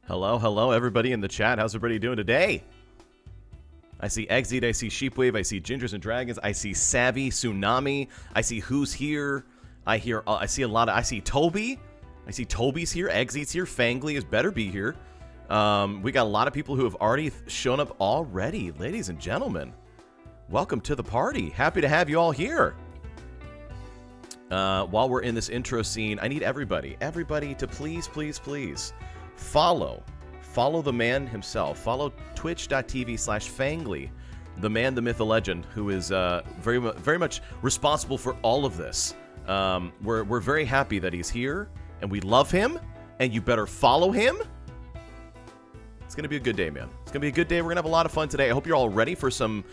Hello, everybody in the chat. How's everybody doing today? I see Exit, I see Sheepwave, I see Gingers and Dragons, I see Savvy, Tsunami, I see Who's Here, I see a lot of, I see Toby, I see Toby's here, Exit's here, Phengly is better be here. We got a lot of people who have already shown up already. Ladies and gentlemen, welcome to the party. Happy to have you all here. While we're in this intro scene, I need everybody to please follow the man himself. Follow twitch.tv/Phengly, the man, the myth, the legend, who is very much responsible for all of this. We're very happy that he's here, and we love him, and you better follow him. It's going to be a good day, man. It's going to be a good day. We're going to have a lot of fun today. I hope you're all ready for some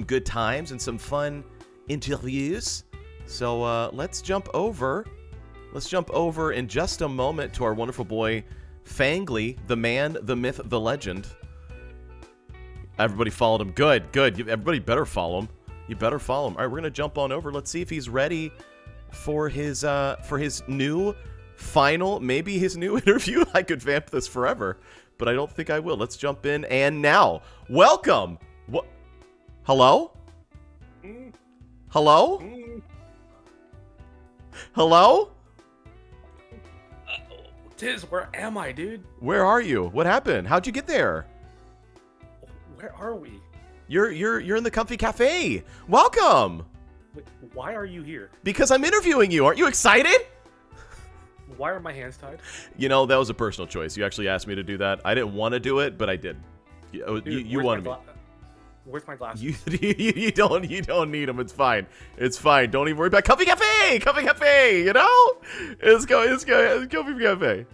good times and some fun interviews. So let's jump over in just a moment to our wonderful boy, Phengly, the man, the myth, the legend. Everybody followed him. Good. Everybody better follow him. You better follow him. All right, we're going to jump on over. Let's see if he's ready for his new final, maybe his new interview. I could vamp this forever, but I don't think I will. Let's jump in. And now, welcome. What? Hello? Hello? Hello? Tiz, where am I, dude? Where are you? What happened? How'd you get there? Where are we? You're in the Comfy Cafe. Welcome. Wait, why are you here? Because I'm interviewing you. Aren't you excited? Why are my hands tied? You know, that was a personal choice. You actually asked me to do that. I didn't want to do it, but I did. Dude, you wanted me. Where's my glasses? You don't need them. It's fine. It's fine. Don't even worry about Comfy Cafe. Comfy Cafe. You know, let's go. Comfy Cafe.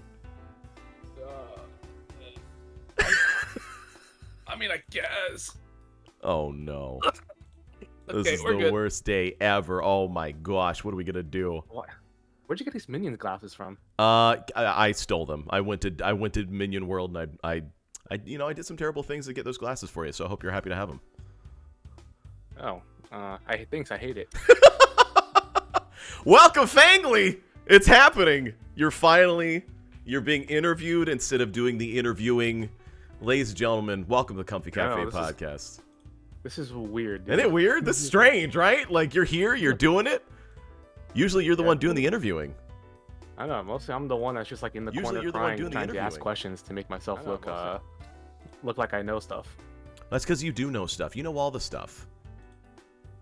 I mean, I guess. Oh no. Okay, This is the good. worst day ever. Oh my gosh, what are we gonna do? What? Where'd you get these Minions glasses from? I stole them. I went to Minion World and I did some terrible things to get those glasses for you. So I hope you're happy to have them. Oh, I hate it. Welcome, Phengly. It's happening. You're being interviewed instead of doing the interviewing. Ladies and gentlemen, welcome to the Comfy Cafe podcast. This is weird, dude. Isn't it weird? This is strange, right? Like, you're here, you're doing it. Usually you're the one doing the interviewing. I know. Mostly I'm the one that's just like in the corner crying, trying to ask questions to make myself look like I know stuff. That's because you do know stuff. You know all the stuff.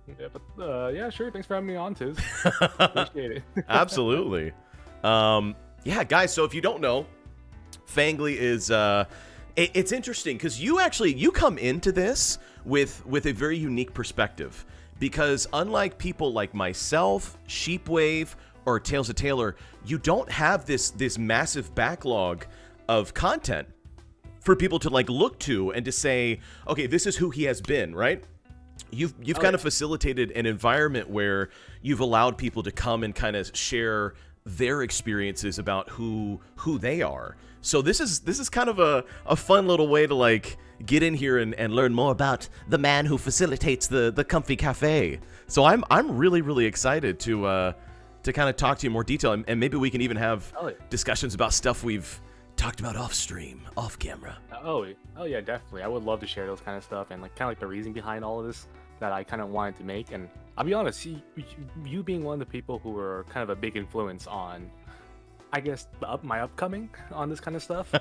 Yeah, but yeah, sure. Thanks for having me on, Tiz. Appreciate it. Absolutely. Yeah, guys. So if you don't know, Phengly is it's interesting because you come into this with a very unique perspective, because unlike people like myself, Sheepwave, or Tales of Taylor, you don't have this massive backlog of content for people to like look to and to say, okay, this is who he has been, right? You've kind of facilitated an environment where you've allowed people to come and kind of share their experiences about who they are. So this is kind of a fun little way to like get in here and learn more about the man who facilitates the Comfy Cafe. So I'm really excited to kind of talk to you in more detail, and maybe we can even have discussions about stuff we've talked about off stream, off camera. Oh yeah, definitely. I would love to share those kind of stuff and like kind of like the reason behind all of this that I kind of wanted to make. And I'll be honest, you being one of the people who were kind of a big influence on, I guess, my upcoming on this kind of stuff.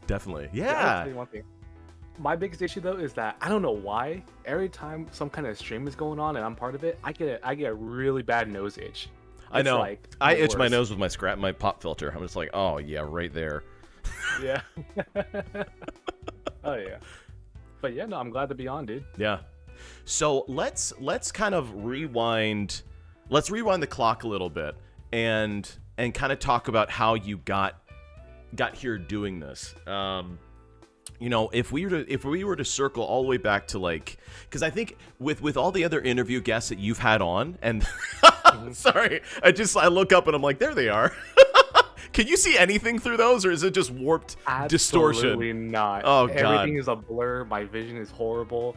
Definitely, yeah. One thing. My biggest issue though is that I don't know why every time some kind of stream is going on and I'm part of it, I get a really bad nose itch. I know. Like I itch my nose with my pop filter. I'm just like, oh yeah, right there. Yeah. Oh yeah. But yeah, no, I'm glad to be on, dude. Yeah. So let's kind of rewind. Let's rewind the clock a little bit and kind of talk about how you got here doing this. You know, if we were to circle all the way back to like, because I think with all the other interview guests that you've had on, and sorry, I look up and I'm like, there they are. Can you see anything through those, or is it just warped distortion? Absolutely not. Oh god, everything is a blur. My vision is horrible.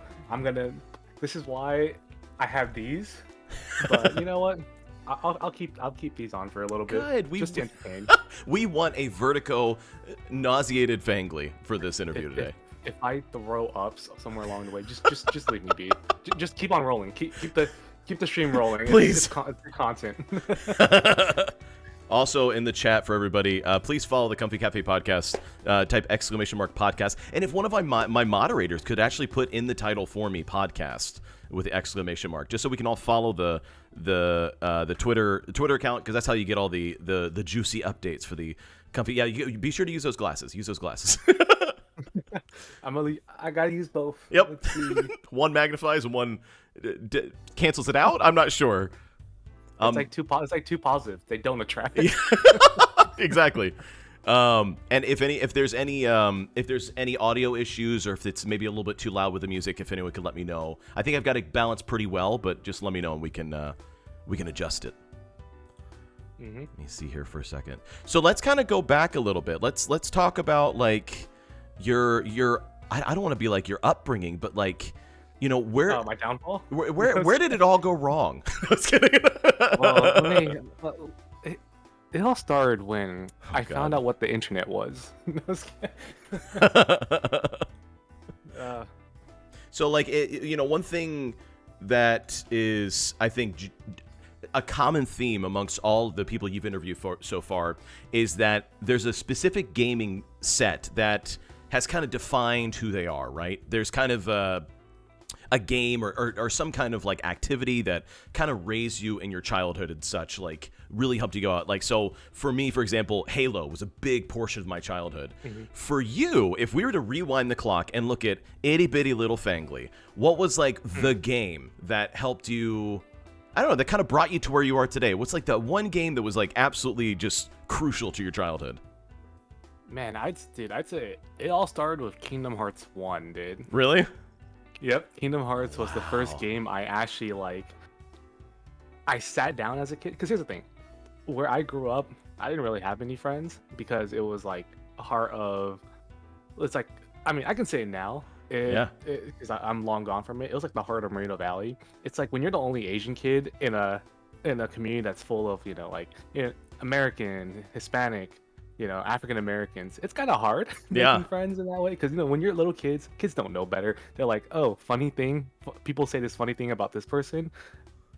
This is why I have these. But you know what? I'll keep these on for a little Good. bit, just to entertain. We want a vertigo nauseated Phengly for this interview If, today. if I throw up somewhere along the way, just leave me be. Just keep on rolling. Keep the stream rolling. Please. It's content. Also in the chat for everybody, please follow the Comfy Cafe podcast. Type !podcast. And if one of my moderators could actually put in the title for me, podcast with the exclamation mark, just so we can all follow the Twitter account, because that's how you get all the juicy updates for the Comfy. Yeah, you be sure to use those glasses. Use those glasses. I gotta use both. Yep. Let's see. One magnifies and one cancels it out. I'm not sure. It's like two positives. They don't attract. Exactly. And if there's any audio issues, or if it's maybe a little bit too loud with the music, if anyone could let me know. I think I've got it balanced pretty well, but just let me know and we can adjust it. Mm-hmm. Let me see here for a second. So let's kind of go back a little bit. Let's talk about like your I don't want to be like your upbringing, but like, you know, where my downfall. Where did it all go wrong? I was kidding. Well, it all started when I found out what the internet was. So like, you know, one thing that is, I think, a common theme amongst all the people you've interviewed so far is that there's a specific gaming set that has kind of defined who they are, right? There's kind of a game or some kind of like activity that kind of raised you in your childhood and such, like really helped you go out. Like, so for me, for example, Halo was a big portion of my childhood. Mm-hmm. For you, if we were to rewind the clock and look at itty bitty little Phengly, what was like the game that helped you, I don't know, that kind of brought you to where you are today? What's like the one game that was like absolutely just crucial to your childhood? Man, I'd say it all started with Kingdom Hearts 1, dude. Really? Yep, Kingdom Hearts was the first game I actually I sat down as a kid. Because here's the thing, where I grew up, I didn't really have any friends because it was like a heart of, it's like, I mean, I can say it now. Because I'm long gone from it. It was like the heart of Moreno Valley. It's like when you're the only Asian kid in a community that's full of, you know, like, you know, American, Hispanic, you know, African Americans, it's kind of hard making friends in that way, because, you know, when you're little kids don't know better. They're like, oh, funny thing, people say this funny thing about this person,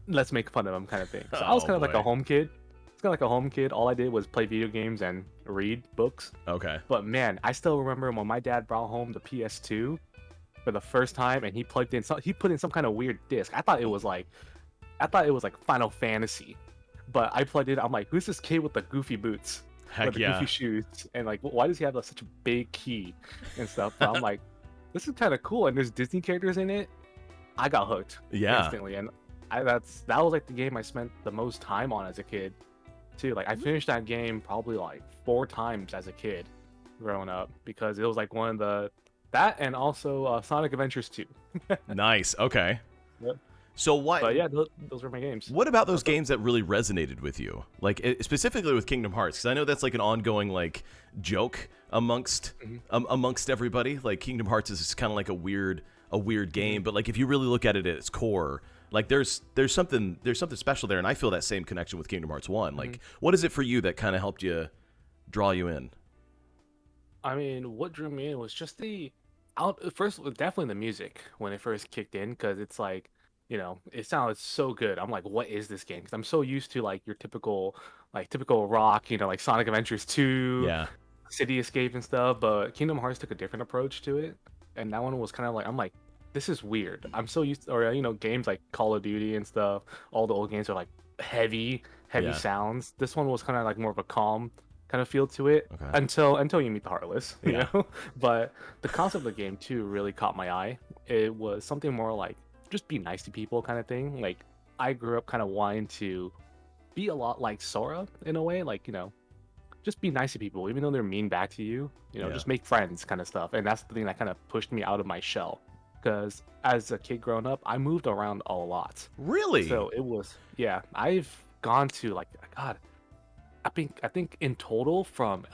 let's make fun of them, kind of thing. So I was kind of like a home kid. It's kind of like a home kid. All I did was play video games and read books. Okay. But man, I still remember when my dad brought home the PS2 for the first time, and he put in some kind of weird disc. I thought it was like Final Fantasy, but I plugged it. I'm like, who's this kid with the goofy boots? Heck yeah. Goofy shoes, and like, why does he have such a big key and stuff? But I'm like, this is kind of cool, and there's Disney characters in it. I got hooked instantly, and that was like the game I spent the most time on as a kid too. Like, I finished that game probably like 4 times as a kid growing up, because it was like one of that, and also Sonic Adventures 2. Nice. Okay. Yep. So what? But yeah, those were my games. What about those games that really resonated with you? Like, specifically with Kingdom Hearts, because I know that's like an ongoing like joke amongst everybody. Like, Kingdom Hearts is kind of like a weird game, but like if you really look at it at its core, like there's something special there, and I feel that same connection with Kingdom Hearts 1. Like, what is it for you that kind of helped you draw you in? I mean, what drew me in was just definitely the music when it first kicked in, because it's like, you know, it sounded so good. I'm like, what is this game? Because I'm so used to like your typical rock, you know, like Sonic Adventures 2, City Escape and stuff. But Kingdom Hearts took a different approach to it, and that one was kind of like, I'm like, this is weird. I'm so used to, or, you know, games like Call of Duty and stuff. All the old games are like heavy sounds. This one was kind of like more of a calm kind of feel to it, until you meet the Heartless, you know. But the concept of the game too really caught my eye. It was something more like, just be nice to people kind of thing. Like, I grew up kind of wanting to be a lot like Sora in a way, like, you know, just be nice to people even though they're mean back to you, you know. Just make friends kind of stuff. And that's the thing that kind of pushed me out of my shell, because as a kid growing up, I moved around a lot. Really? So it was, I've gone to like, God, I think in total from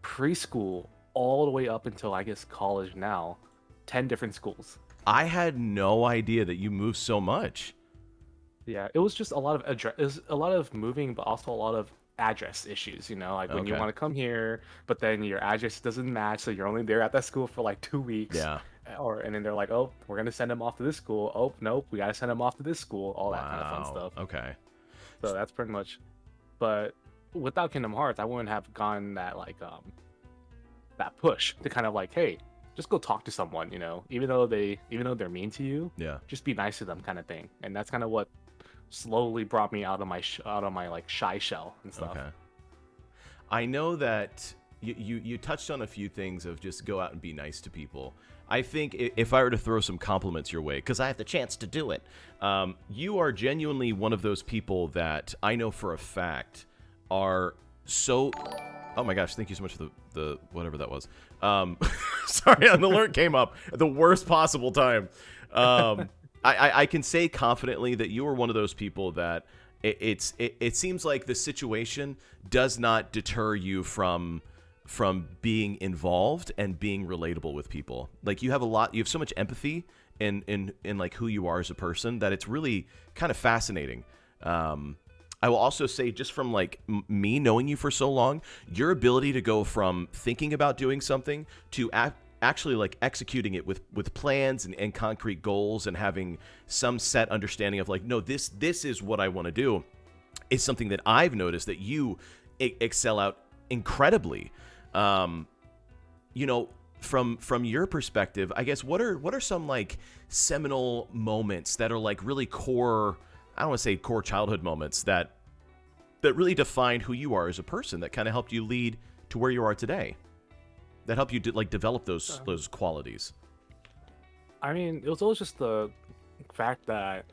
preschool all the way up until I guess college now, 10 different schools. I had no idea that you moved so much. Yeah, it was just a lot of it was a lot of moving, but also a lot of address issues, like when you Okay. want to come here, but then your address doesn't match, so you're only there at that school for like 2 weeks. Yeah. And then they're like, oh, we're gonna send him off to this school. Oh, nope, we gotta send him off to this school, all that kind of fun Wow. stuff. Okay. So that's pretty much. But without Kingdom Hearts, I wouldn't have gotten that push to kind of like, hey, just go talk to someone, even though they're mean to you, Yeah. just be nice to them, kind of thing. And that's kind of what slowly brought me out of my like shy shell and stuff. Okay. I know that you touched on a few things of just go out and be nice to people. I think if I were to throw some compliments your way, because I have the chance to do it, you are genuinely one of those people that I know for a fact are so. Oh my gosh! Thank you so much for the whatever that was. Sorry, an alert came up at the worst possible time. I can say confidently that you are one of those people that it seems like the situation does not deter you from being involved and being relatable with people. Like you have so much empathy in like who you are as a person that it's really kind of fascinating. I will also say, just from like me knowing you for so long, your ability to go from thinking about doing something to actually like executing it with plans and concrete goals and having some set understanding of like, no, this is what I want to do, is something that I've noticed that you excel out incredibly. From your perspective, I guess what are some like seminal moments that are like really core, I don't want to say core childhood moments that really defined who you are as a person, that kind of helped you lead to where you are today, that helped you develop those qualities? I mean, it was always just the fact that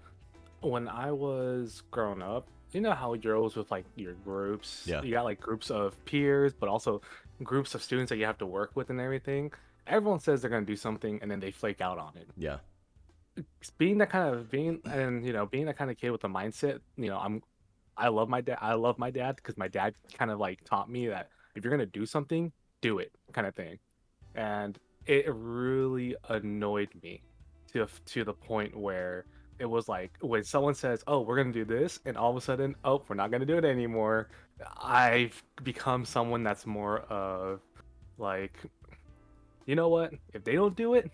when I was growing up, you know how you're always with like your groups. Yeah. You got like groups of peers, but also groups of students that you have to work with and everything. Everyone says they're gonna do something and then they flake out on it. Yeah. Being that kind of being that kind of kid with a mindset, I love my dad. I love my dad because my dad kind of like taught me that if you're gonna do something, do it, kind of thing. And it really annoyed me to the point where it was like when someone says, "Oh, we're gonna do this," and all of a sudden, "Oh, we're not gonna do it anymore." I've become someone that's more of like, you know what? If they don't do it,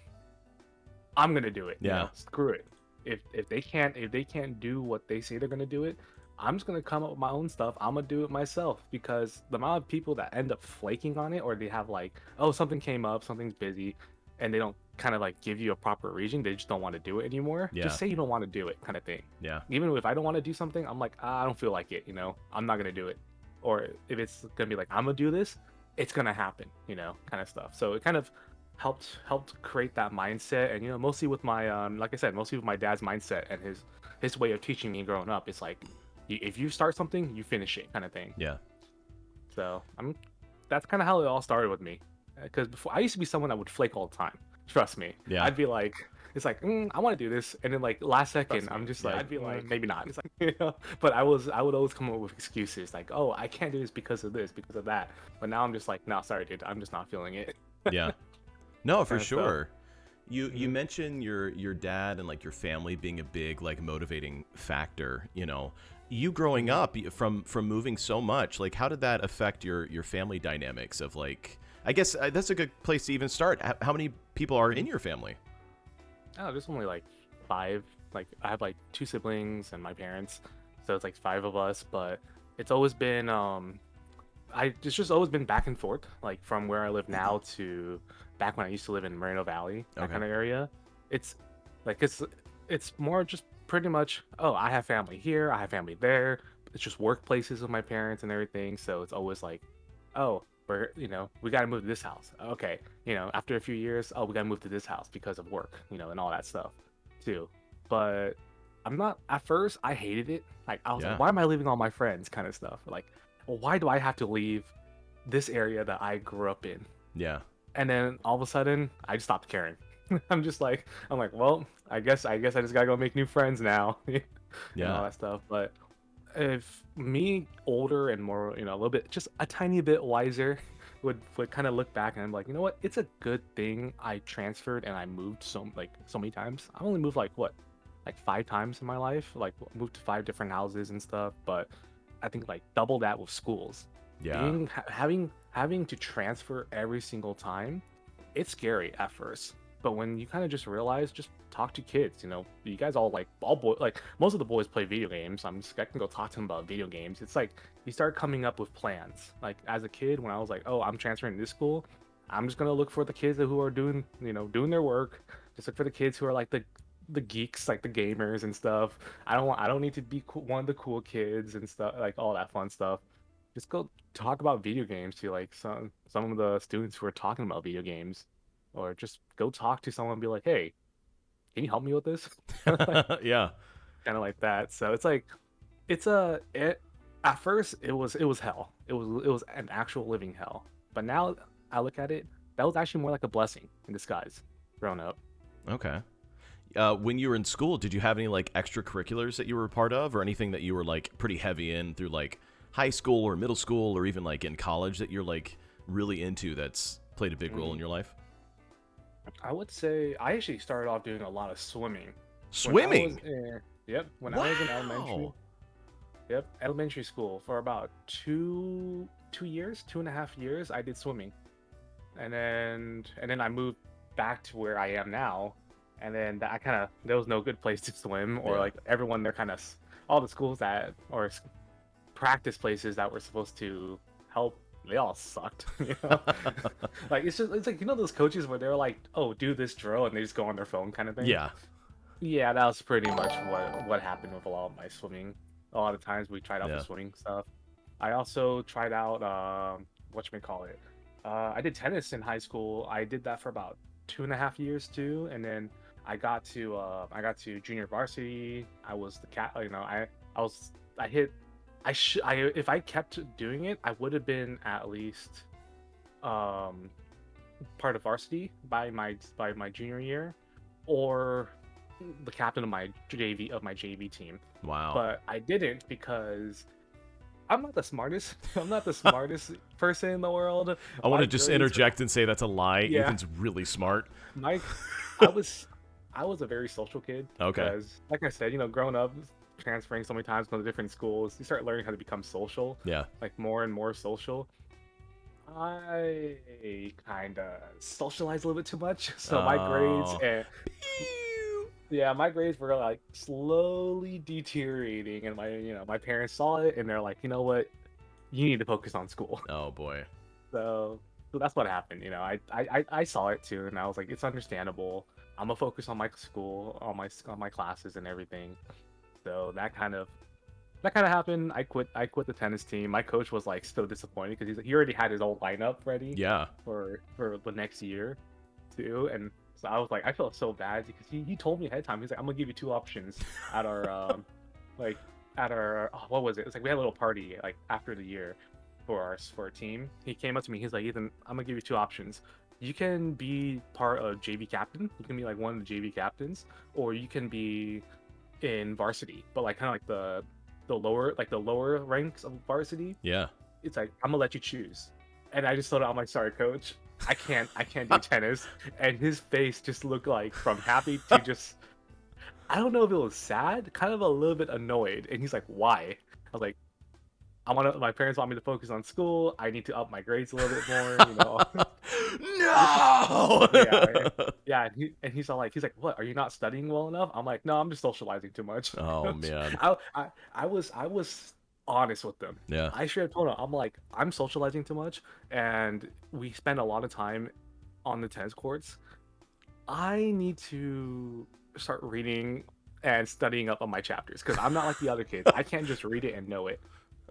I'm gonna do it. Yeah. Screw it. If they can't do what they say they're gonna do it, I'm just gonna come up with my own stuff. I'm gonna do it myself, because the amount of people that end up flaking on it, or they have like, oh, something came up, something's busy, and they don't kind of like give you a proper reason. They just don't want to do it anymore. Yeah. Just say you don't want to do it, kind of thing. Yeah. Even if I don't want to do something, I'm like, I don't feel like it. I'm not gonna do it. Or if it's gonna be like, I'm gonna do this, it's gonna happen. Kind of stuff. So it kind of helped create that mindset. And mostly with my like I said, mostly with my dad's mindset and his way of teaching me growing up. It's like, if you start something, you finish it, kind of thing. Yeah. So that's kind of how it all started with me. Because before, I used to be someone that would flake all the time. Trust me. Yeah. I'd be like, it's like, I want to do this, and then like last second, I'm just like, I'd be like, maybe not. It's like, But I would always come up with excuses like, oh, I can't do this because of this, because of that. But now I'm just like, no, sorry, dude, I'm just not feeling it. Yeah. No, for Kinda stuff. sure. You mentioned your dad and like your family being a big like motivating factor. You growing up from moving so much, like how did that affect your family dynamics of like, I guess that's a good place to even start. How many people are in your family? Oh, there's only like 5. Like I have like 2 siblings and my parents, so it's like 5 of us. But it's always been it's just always been back and forth, like from where I live now to back when I used to live in Moreno Valley, that Okay. kind of area. It's like it's more just pretty much, oh, I have family here, I have family there. It's just workplaces of my parents and everything. So it's always like, oh, we got to move to this house. Okay, after a few years, oh, we got to move to this house because of work, and all that stuff too. But I'm not, at first I hated it. Like I was Yeah. like, why am I leaving all my friends, kind of stuff. Like, well, why do I have to leave this area that I grew up in? Yeah. And then all of a sudden, I just stopped caring. I'm like, well, I guess I just gotta go make new friends now, and Yeah. all that stuff. But if me, older and more, a little bit, just a tiny bit wiser, would kind of look back and I'm like, you know what? It's a good thing I transferred and I moved so many times. I only moved like what, like 5 times in my life, like moved to 5 different houses and stuff. But I think like double that with schools. Yeah. Having to transfer every single time, it's scary at first. But when you kind of just realize, just talk to kids. You know, you guys all like all boy like most of the boys play video games. I can go talk to them about video games. It's like you start coming up with plans. Like as a kid, when I was like, oh, I'm transferring to this school, I'm just gonna look for the kids who are doing their work. Just look for the kids who are like the geeks, like the gamers and stuff. I don't need to be one of the cool kids and stuff, like all that fun stuff. Just go talk about video games to like some of the students who are talking about video games, or just go talk to someone and be like, hey, can you help me with this? Like Yeah. kind of like that. So it's like it's a it at first it was hell. It was an actual living hell. But now I look at it, that was actually more like a blessing in disguise growing up. Okay. When you were in school, did you have any like extracurriculars that you were a part of, or anything that you were like pretty heavy in through like high school or middle school, or even like in college that you're like really into that's played a big role in your life? I would say I actually started off doing a lot of swimming. When I was Swimming. in, yep, when I was in elementary, Wow. yep, elementary school for about 2 years, 2.5 years, I did swimming, and then I moved back to where I am now, and then I kind of there was no good place to swim, or Yeah. like everyone there kind of all the schools that or practice places that were supposed to help, they all sucked. Like it's like those coaches where they're like, oh, do this drill, and they just go on their phone kind of thing. Yeah. Yeah, that was pretty much what happened with a lot of my swimming. A lot of times we tried out the Yeah. swimming stuff. I also tried out whatchamacallit. I did tennis in high school. I did that for about 2.5 years too, and then I got to junior varsity. I was the cat. I was I hit. I if I kept doing it, I would have been at least um part of varsity by my junior year, or the captain of my JV team. Wow. But I didn't because I'm not the smartest. I'm not the smartest person in the world. I want My to just grades, interject and say that's a lie. yeah, Ethan's really smart. my I was I was a very social kid Okay. because, like I said, growing up, transferring so many times going to different schools, you start learning how to become social, Yeah. like more and more social. I kind of socialized a little bit too much, so my grades Oh. and yeah, my grades were like slowly deteriorating, and my parents saw it, and they're like, you know what, you need to focus on school. Oh boy. So, so that's what happened. I saw it too, and I was like, it's understandable. I'm gonna focus on my school, on my classes and everything. So that kind of happened. I quit the tennis team. My coach was like so disappointed because he already had his old lineup ready Yeah. for the next year too, and so I was like, I felt so bad because he told me ahead of time. He's like, I'm gonna give you two options at our like what was it? It's like we had a little party like after the year for our team. He came up to me. He's like, Ethan, I'm gonna give you two options. You can be part of JV captain. You can be like one of the JV captains, or you can be in varsity, but like kind of like the lower ranks of varsity. Yeah. It's like, I'm gonna let you choose. And I just told him, I'm like, sorry, coach, I can't do tennis. And his face just looked like from happy to just, I don't know if it was sad, kind of a little bit annoyed. And he's like, why? I was like, my parents want me to focus on school. I need to up my grades a little bit more. This is No. Yeah, yeah, and he's like, what? Are you not studying well enough? I'm like, no, I'm just socializing too much. Oh man. I was honest with them. Yeah. I should have told them, I'm like, I'm socializing too much, and we spend a lot of time on the tennis courts. I need to start reading and studying up on my chapters because I'm not like the other kids. I can't just read it and know it.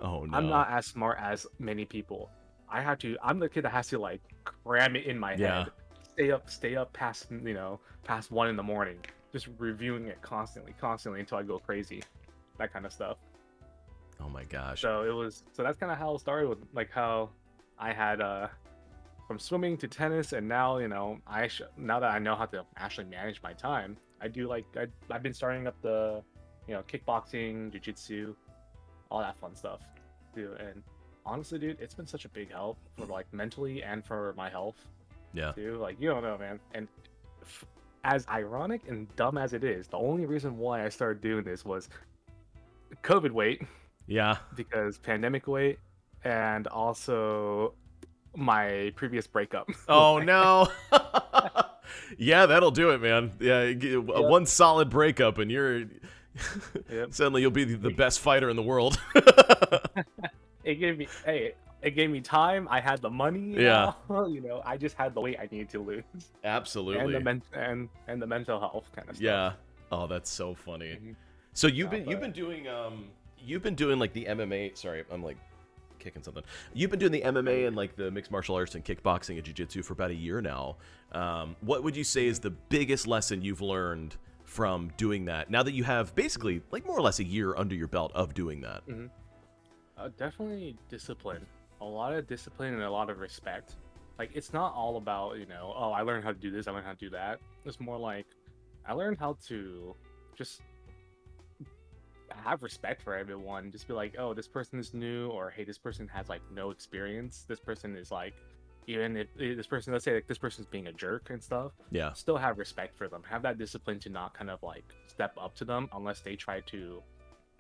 Oh I'm no. not as smart as many people. I'm the kid that has to like cram it in my Yeah. head, stay up past 1 in the morning, just reviewing it constantly until I go crazy, that kind of stuff. Oh my gosh. So that's kind of how it started with like how I had from swimming to tennis, and now now that I know how to actually manage my time, I do I've been starting up the kickboxing, jiu-jitsu, all that fun stuff too. And honestly, dude, it's been such a big help for like mentally and for my health Yeah. too. Like, you don't know, man. And as ironic and dumb as it is, the only reason why I started doing this was COVID weight, Yeah. because pandemic weight, and also my previous breakup. with Oh my- no. Yeah, that'll do it, man. Yeah, Yep. one solid breakup, and you're Yep. suddenly you'll be the best fighter in the world. It gave me it gave me time. I had the money Yeah, now. I just had the weight I needed to lose, and absolutely. the mental health kind of stuff. Yeah. Oh, that's so funny. Mhm. So you've No, been but doing like the MMA. Sorry, I'm like kicking something. You've been doing the MMA and like the mixed martial arts and kickboxing and jiu-jitsu for about a year now. What would you say is the biggest lesson you've learned from doing that? Now that you have basically like more or less a year under your belt of doing that. definitely discipline. A lot of discipline and a lot of respect. Like, it's not all about, oh, I learned how to do this, I learned how to do that. It's more like I learned how to just have respect for everyone. Just be like, oh, this person is new, or hey, this person has like no experience. This person is like, even if this person, let's say like this person's being a jerk and stuff, Yeah. still have respect for them. Have that discipline to not kind of like step up to them unless they try to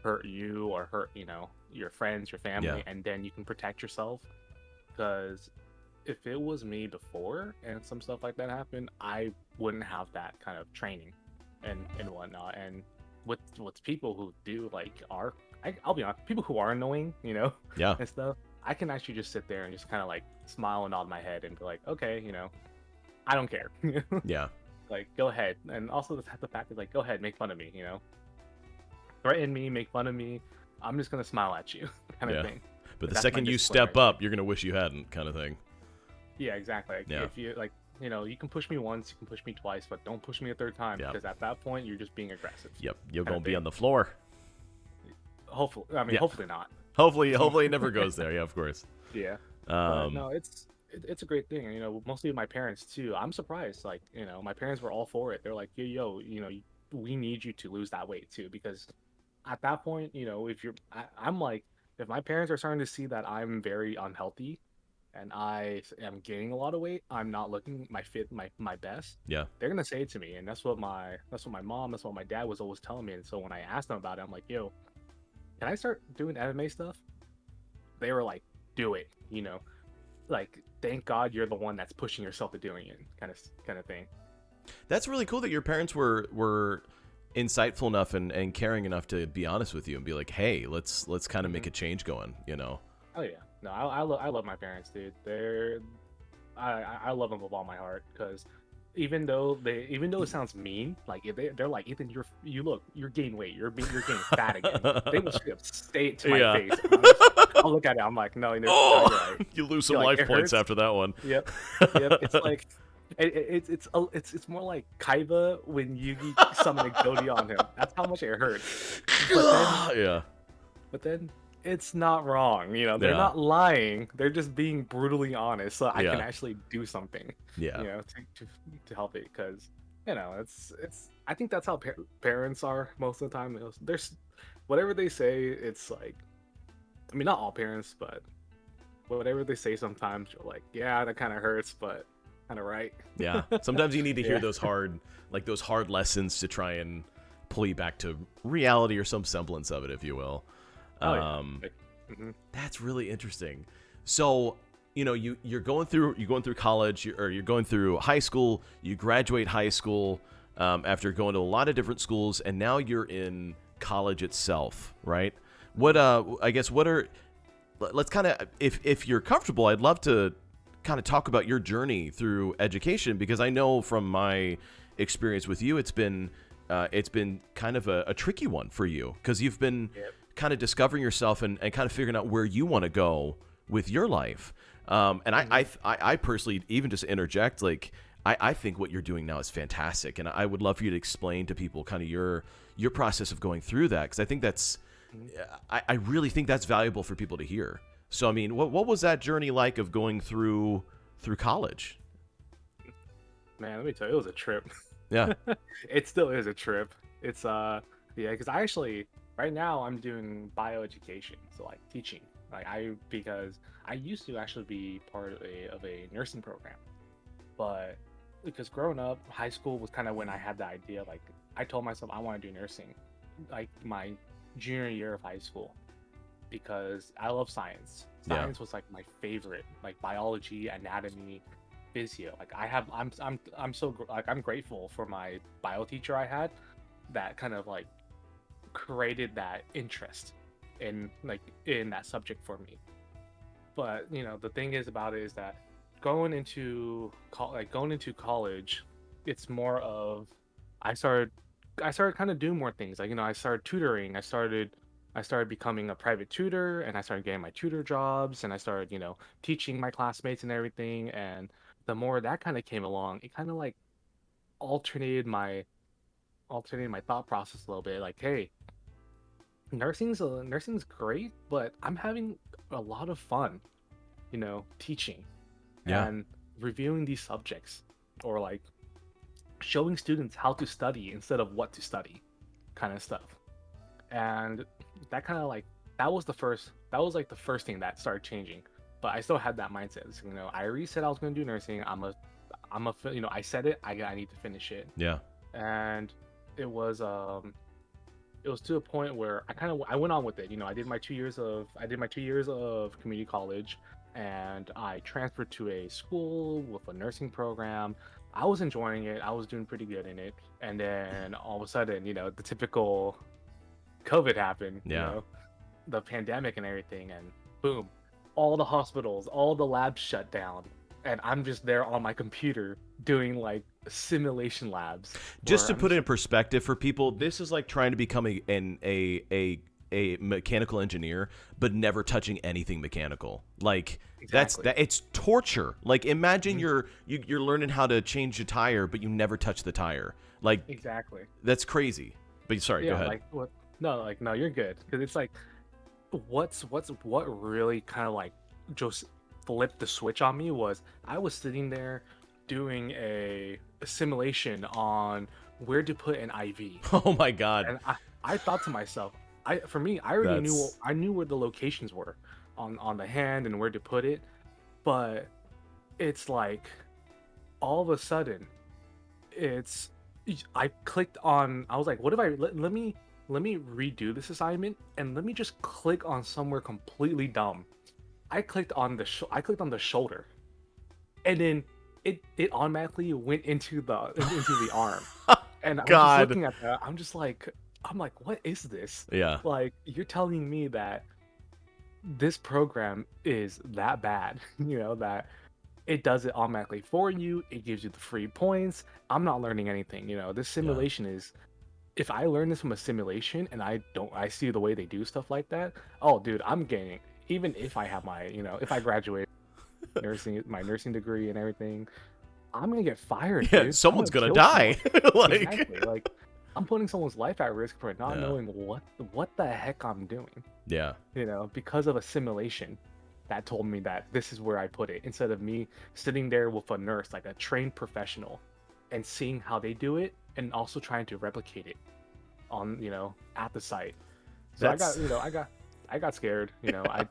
hurt you or hurt, your friends, your family, Yeah. and then you can protect yourself. Because if it was me before and some stuff like that happened, I wouldn't have that kind of training and whatnot. And with people who do like I'll be honest, people who are annoying, Yeah. and stuff, I can actually just sit there and just kind of like smile and nod my head and be like, okay, I don't care. Yeah. Like, go ahead. And also the fact is like, go ahead, make fun of me, threaten me, make fun of me. I'm just gonna smile at you, kind Yeah. of thing. But the That's my second you discipline step right up, you're gonna wish you hadn't, kind of thing. Yeah, exactly. Like, Yeah. if you like, you can push me once, you can push me twice, but don't push me a third time, Yeah. because at that point you're just being aggressive. Yep. You're Kinda gonna be thing. on the floor. Hopefully, Yeah. hopefully not. Hopefully it never goes there. Yeah, of course. Yeah. But Um, no, it's a great thing. Mostly my parents too. I'm surprised. Like, my parents were all for it. They're like, yo, we need you to lose that weight too, because at that point, if I'm like, if my parents are starting to see that I'm very unhealthy and I am gaining a lot of weight, I'm not looking my best. yeah. They're gonna say it to me, and that's what my mom, that's what my dad was always telling me. And so when I asked them about it, I'm like, yo, can I start doing MMA stuff? They were like, do it, like, thank God you're the one that's pushing yourself to doing it, kind of thing. That's really cool that your parents were insightful enough and caring enough to be honest with you and be like, hey, let's kind of make a change going. Oh yeah, no, I love my parents, dude. I love them with all my heart, because even though it sounds mean, like if they're like, Ethan, you're gaining weight, you're getting fat again. They will straight up say it to my Yeah. face. And I'll look at it. I'm like, no, no, Oh, you're right. you lose some You're like, life it points hurts. after that one. Yep, yep. It's like it's more like Kaiba when Yugi summoned Cody on him. That's how much it hurts. But then Yeah. but then it's not wrong. They're Yeah. not lying. They're just being brutally honest, so I can Yeah. actually do something. Yeah. To help it, because it's. I think that's how parents are most of the time. There's whatever they say. It's like, I mean, not all parents, but whatever they say, sometimes you're like, yeah, that kind of hurts, but kind of right. Yeah. Sometimes you need to hear Yeah. those hard lessons to try and pull you back to reality or some semblance of it, if you will. Oh, yeah. Like, That's really interesting. So, you're going through college, or you're going through high school. You graduate high school after going to a lot of different schools, and now you're in college itself, right? What I guess what are let's kind of, if you're comfortable, I'd love to kind of talk about your journey through education, because I know from my experience with you, it's been kind of a tricky one for you, because you've been Yep. kind of discovering yourself and kind of figuring out where you want to go with your life. And I personally, even just interject, like, I think what you're doing now is fantastic. And I would love for you to explain to people kind of your process of going through that. 'Cause I think I really think that's valuable for people to hear. So, I mean, what was that journey like of going through college? Man, let me tell you, it was a trip. Yeah. It still is a trip. It's yeah, because I actually right now I'm doing bioeducation, so like teaching. Because I used to actually be part of a nursing program, but because growing up, high school was kind of when I had the idea. Like, I told myself I want to do nursing, like my junior year of high school, because I love science. Yeah. Science was like my favorite, like biology, anatomy, physio. Like I'm so like I'm grateful for my bio teacher I had, that kind of like created that interest in that subject for me. But the thing is about it is that going into college, it's more of I started I started kind of doing more things. Like, I started tutoring. I started becoming a private tutor, and I started getting my tutor jobs, and I started, teaching my classmates and everything. And the more that kind of came along, it kind of like alternated my alternated my thought process a little bit. Like, hey, nursing's great, but I'm having a lot of fun, teaching Yeah. and reviewing these subjects, or like showing students how to study instead of what to study, kind of stuff. And that kind of like that was like the first thing that started changing. But I still had that mindset. So, I already said I was going to do nursing. I said it. I need to finish it. Yeah. And it was it was to a point where I went on with it. I did my 2 years of community college, and I transferred to a school with a nursing program. I was enjoying it. I was doing pretty good in it. And then all of a sudden, the typical COVID happened, Yeah. the pandemic and everything, and boom, all the hospitals, all the labs shut down. And I'm just there on my computer doing like simulation labs Just where to I'm put it just in perspective for people, this is like trying to become a mechanical engineer, but never touching anything mechanical. Like exactly. it's torture. Like imagine Mhm. you're learning how to change a tire, but you never touch the tire. Like Exactly. that's crazy. But sorry, go Yeah, ahead. like what? No, like no, you're good. Because it's like, what really kind of like just flipped the switch on me was I was sitting there doing a simulation on where to put an IV, Oh my God, and I thought to myself, for me, I already knew that's I knew where the locations were on the hand and where to put it, but it's like all of a sudden it's I clicked on. I was like, what if let me redo this assignment and let me just click on somewhere completely dumb. I clicked on the shoulder, and then it automatically went into the arm. And I'm just God. looking at that. I'm like, what is this? Yeah, Like, you're telling me that this program is that bad, that it does it automatically for you. It gives you the free points. I'm not learning anything. This yeah. simulation is. If I learn this from a simulation and I see the way they do stuff like that. Oh, dude, I'm getting. Even if I have if I graduate my nursing degree and everything, I'm gonna get fired, Yeah, dude. I'm someone's gonna gonna kill someone. die. Like, Exactly. Like, I'm putting someone's life at risk for not yeah, knowing what the heck I'm doing. yeah, Because of a simulation that told me that this is where I put it, instead of me sitting there with a nurse, like a trained professional, and seeing how they do it and also trying to replicate it on, at the site. So that's I got scared. I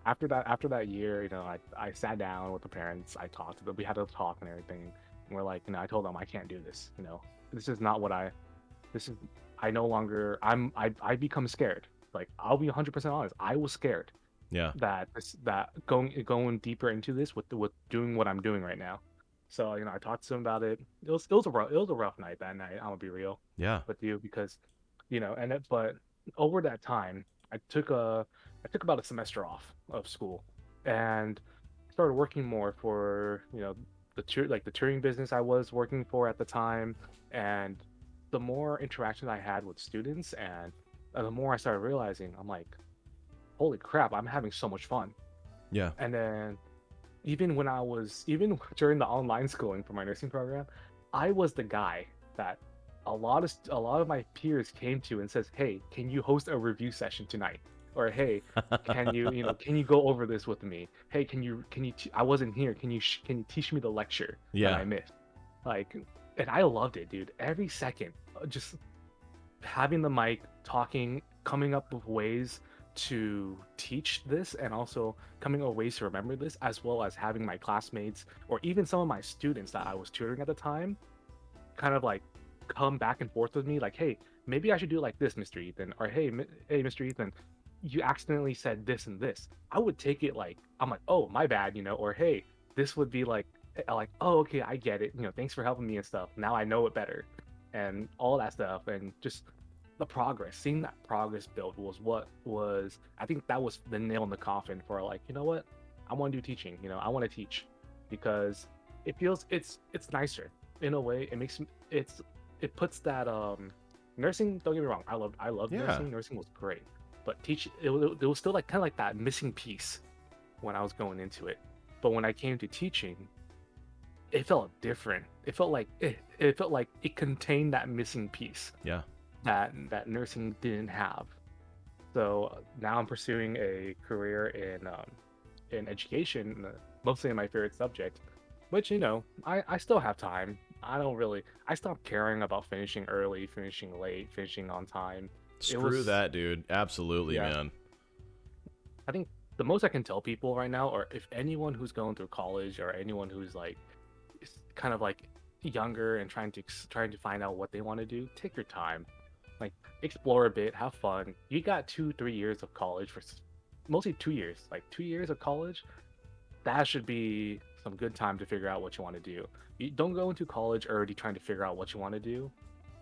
after that year, I sat down with the parents. I talked to them. We had a talk and everything. And we're like, I told them I can't do this. This is not what this is. I no longer. I become scared. Like, I'll be 100% honest. I was scared yeah. that going deeper into this with doing what I'm doing right now. So, I talked to him about it. It was a rough night that night. I'm gonna be real Yeah. with you, because but over that time, I took a I took about a semester off of school and started working more for the touring business I was working for at the time. And the more interactions I had with students, and the more I started realizing, I'm like, holy crap, I'm having so much fun. Yeah. And then even during the online schooling for my nursing program, I was the guy that a lot of my peers came to and says, "Hey, can you host a review session tonight?" Or, "Hey, can you go over this with me? Hey, I wasn't here. Can you teach me the lecture that Yeah. I missed?" Like, and I loved it, dude. Every second, just having the mic, talking, coming up with ways to teach this and also coming up with ways to remember this, as well as having my classmates or even some of my students that I was tutoring at the time kind of like come back and forth with me like, hey, maybe I should do it like this, Mr. Ethan, or hey, hey, Mr. Ethan, you accidentally said this and this. I would take it like, I'm like, oh, my bad, or hey, this would be like, oh, okay, I get it, thanks for helping me and stuff, now I know it better, and all that stuff. And just the progress, seeing that progress build was what was, I think that was the nail in the coffin for like, you know what, I want to do teaching, I want to teach, because it feels, it's nicer in a way. It makes it puts that nursing, don't get me wrong, I love Yeah. nursing was great, but it was still like kind of like that missing piece when I was going into it. But when I came to teaching, it felt different. It felt like it contained that missing piece Yeah. that nursing didn't have. So now I'm pursuing a career in education, mostly in my favorite subject, which I still have time. I stopped caring about finishing early, finishing late, finishing on time. It Screw was that, dude. Absolutely, Yeah. man. I think the most I can tell people right now, or if anyone who's going through college, or anyone who's like kind of like younger and trying to find out what they want to do, take your time, like explore a bit, have fun. You got 2-3 years of college mostly 2 years, like 2 years of college. That should be some good time to figure out what you want to do. You don't go into college already trying to figure out what you want to do.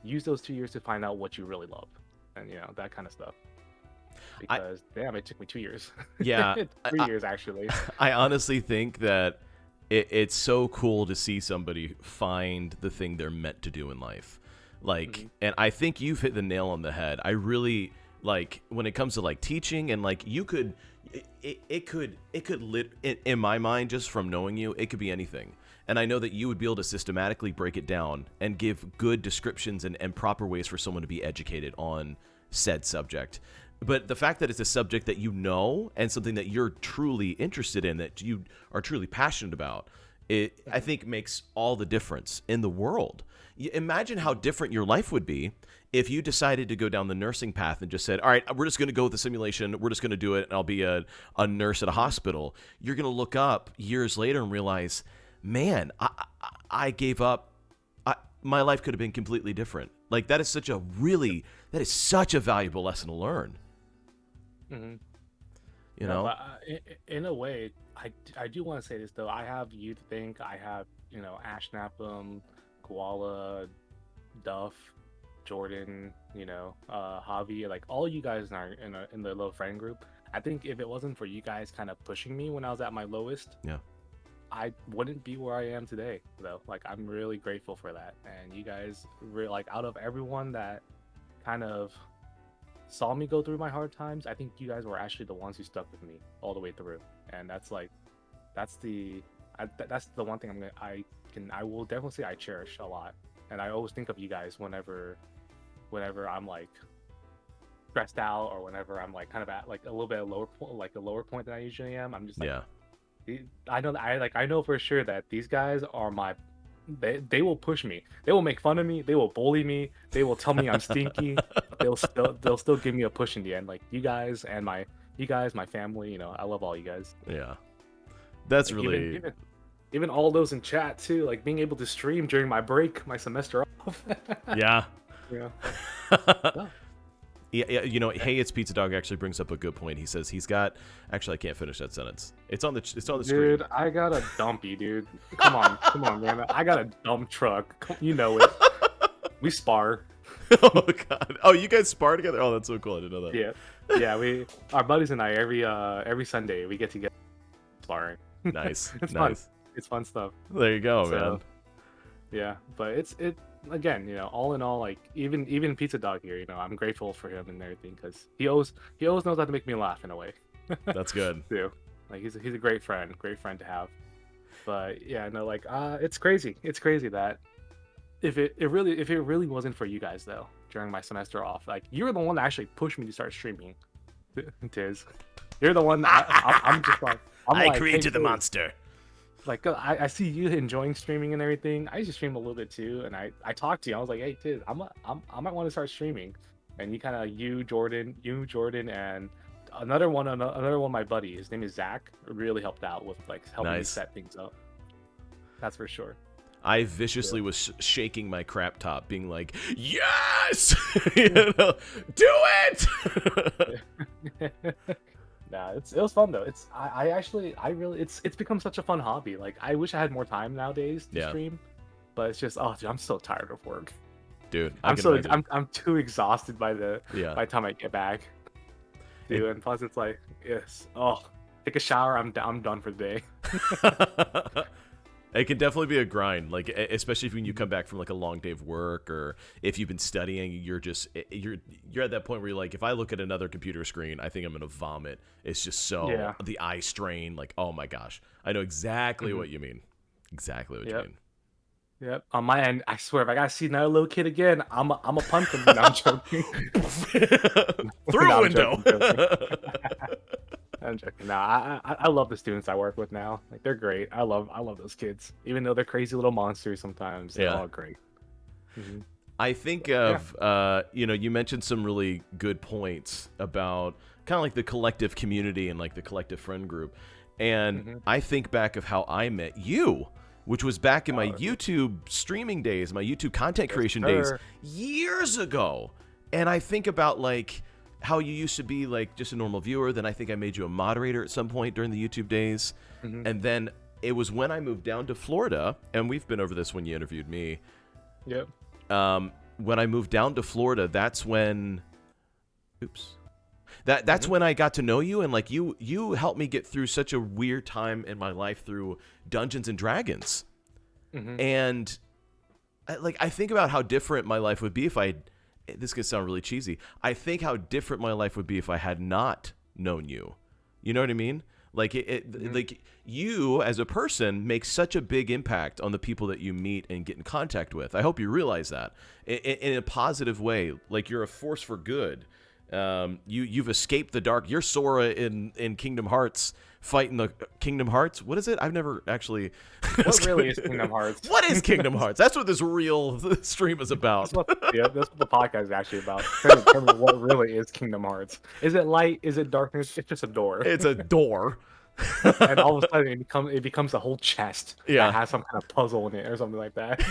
Use those 2 years to find out what you really love, and that kind of stuff. I Because damn, it took me 2 years. yeah. It's 3 years actually. I honestly think that it's so cool to see somebody find the thing they're meant to do in life. Like, and I think you've hit the nail on the head. I really like when it comes to like teaching, and like you could, it could in my mind, just from knowing you, it could be anything. And I know that you would be able to systematically break it down and give good descriptions and proper ways for someone to be educated on said subject. But the fact that it's a subject that you know and something that you're truly interested in, that you are truly passionate about, it I think makes all the difference in the world. Imagine how different your life would be if you decided to go down the nursing path and just said, all right, we're just going to go with the simulation. We're just going to do it, and I'll be a nurse at a hospital. You're going to look up years later and realize, man, I gave up. My life could have been completely different. Like, that is such a valuable lesson to learn. Mm-hmm. You know? But in a way, I do want to say this though. I have Youth Think, I have Ash Napham, Koala, Duff, Jordan, Javi, like all you guys in the little friend group. I think if it wasn't for you guys kind of pushing me when I was at my lowest, Yeah. I wouldn't be where I am today, though. Like, I'm really grateful for that. And you guys, like, out of everyone that kind of saw me go through my hard times, I think you guys were actually the ones who stuck with me all the way through. And that's the one thing I will definitely say I cherish a lot. And I always think of you guys whenever I'm like stressed out, or whenever I'm like kind of at like a little bit lower point, like a lower point than I usually am. I'm just like, Yeah. I know for sure that these guys are they will push me. They will make fun of me. They will bully me. They will tell me I'm stinky. They'll still give me a push in the end. Like you guys, my family. I love all you guys. Yeah. That's Like, really even all those in chat too. Like being able to stream during my break, my semester off. Yeah. Yeah. Oh, Yeah, hey, it's Pizza Dog actually brings up a good point. He says he's got. Actually, I can't finish that sentence. It's on the screen. dude, I got a dumpy, dude. Come on, man. I got a dump truck. You know it. We spar. Oh god. Oh, you guys spar together? Oh, that's so cool. I didn't know that. Yeah. Our buddies and I every Sunday we get together sparring. Nice. It's nice. fun. It's fun stuff. There you go, man. Yeah, but it again, all in all, like even Pizza Dog here, I'm grateful for him and everything, because he always knows how to make me laugh in a way. That's good. Too. Like he's a great friend to have. But yeah, no, like it's crazy that if it really wasn't for you guys though during my semester off, like you're the one that actually pushed me to start streaming. Tiz, you're the one that I'm just like I created hey, the monster. Like I see you enjoying streaming and everything. I used to stream a little bit too, and I talked to you. I was like, hey Tiz, I might want to start streaming. And you kind of you Jordan and another one of my buddy, his name is Zach, really helped out with like helping me Nice. set things up. That's for sure. I viciously was shaking my crap top, being like, "Yes, you know, do it!" Nah, it was fun though. I really it's become such a fun hobby. Like I wish I had more time nowadays to Yeah. stream, but it's just dude, I'm so tired of work. Dude, I'm too exhausted by the Yeah. by the time I get back. Dude, and plus it's like take a shower, I'm done for the day. It can definitely be a grind, like especially when you come back from like a long day of work, or if you've been studying, you're at that point where you're like, if I look at another computer screen, I think I'm gonna vomit. It's just so the eye strain, like, oh my gosh, I know exactly what you mean. Exactly what you mean. Yep. On my end, I swear, if I gotta see another little kid again, I'm a punt him. No, I'm joking. Through a window. I'm joking. No, I love the students I work with now. Like they're great. I love those kids, even though they're crazy little monsters sometimes. They're all great. I think of you mentioned some really good points about kind of like the collective community and like the collective friend group, and I think back of how I met you, which was back in my YouTube streaming days, my YouTube content creation days years ago. And I think about like how you used to be like just a normal viewer. Then I think I made you a moderator at some point during the YouTube days. And then it was when I moved down to Florida, and we've been over this when you interviewed me. Yep. When I moved down to Florida, that's when, that's when I got to know you, and like you helped me get through such a weird time in my life through Dungeons and Dragons, and I think about how different my life would be if I. This could sound really cheesy. I think how different my life would be if I had not known you. You know what I mean? Like like you as a person make such a big impact on the people that you meet and get in contact with. I hope you realize that in a positive way. Like you're a force for good. You've escaped the dark. You're Sora in Kingdom Hearts, fighting the Kingdom Hearts. What is it? I've never actually. What really is Kingdom Hearts? What is Kingdom Hearts? That's what this real stream is about. That's what the podcast is actually about. Trying to determine what really is Kingdom Hearts. Is it light? Is it darkness? It's just a door. It's a door. And all of a sudden it becomes a whole chest that has some kind of puzzle in it or something like that.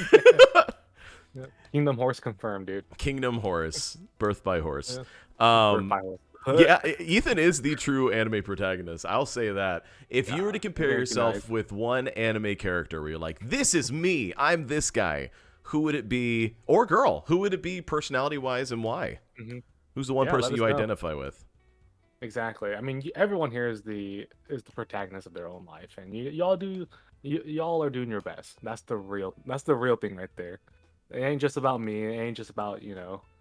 Kingdom Horse confirmed, dude. Kingdom Horse, birth by horse. Yeah. Ethan is the true anime protagonist. I'll say that. If you were to compare yourself with one anime character where you're like, this is me, I'm this guy, who would it be? Or girl, who would it be personality-wise, and why? Who's the one person you identify with? Exactly. I mean, everyone here is the protagonist of their own life, and y'all are doing your best. That's the real thing right there. It ain't just about me. It ain't just about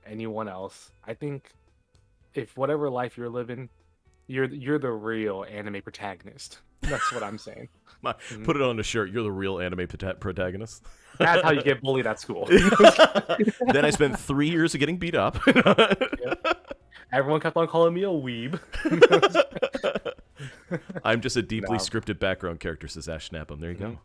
anyone else. I think if whatever life you're living, you're the real anime protagonist. That's what I'm saying. Put it on a shirt. You're the real anime protagonist. That's how you get bullied at school. Then I spent 3 years of getting beat up. Everyone kept on calling me a weeb. I'm just a deeply scripted background character, says Ash Snapham. There you go.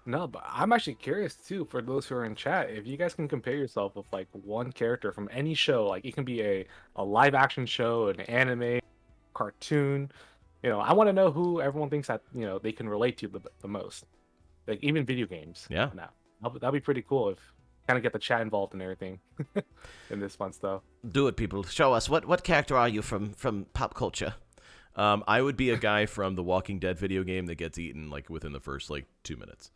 No, but I'm actually curious too, for those who are in chat, if you guys can compare yourself with like one character from any show. Like it can be a live action show, an anime, cartoon. I want to know who everyone thinks that they can relate to the most. Like even video games. Yeah. That'd be pretty cool if kind of get the chat involved and everything in this fun stuff. Do it, people. Show us what character are you from pop culture? I would be a guy from the Walking Dead video game that gets eaten like within the first 2 minutes.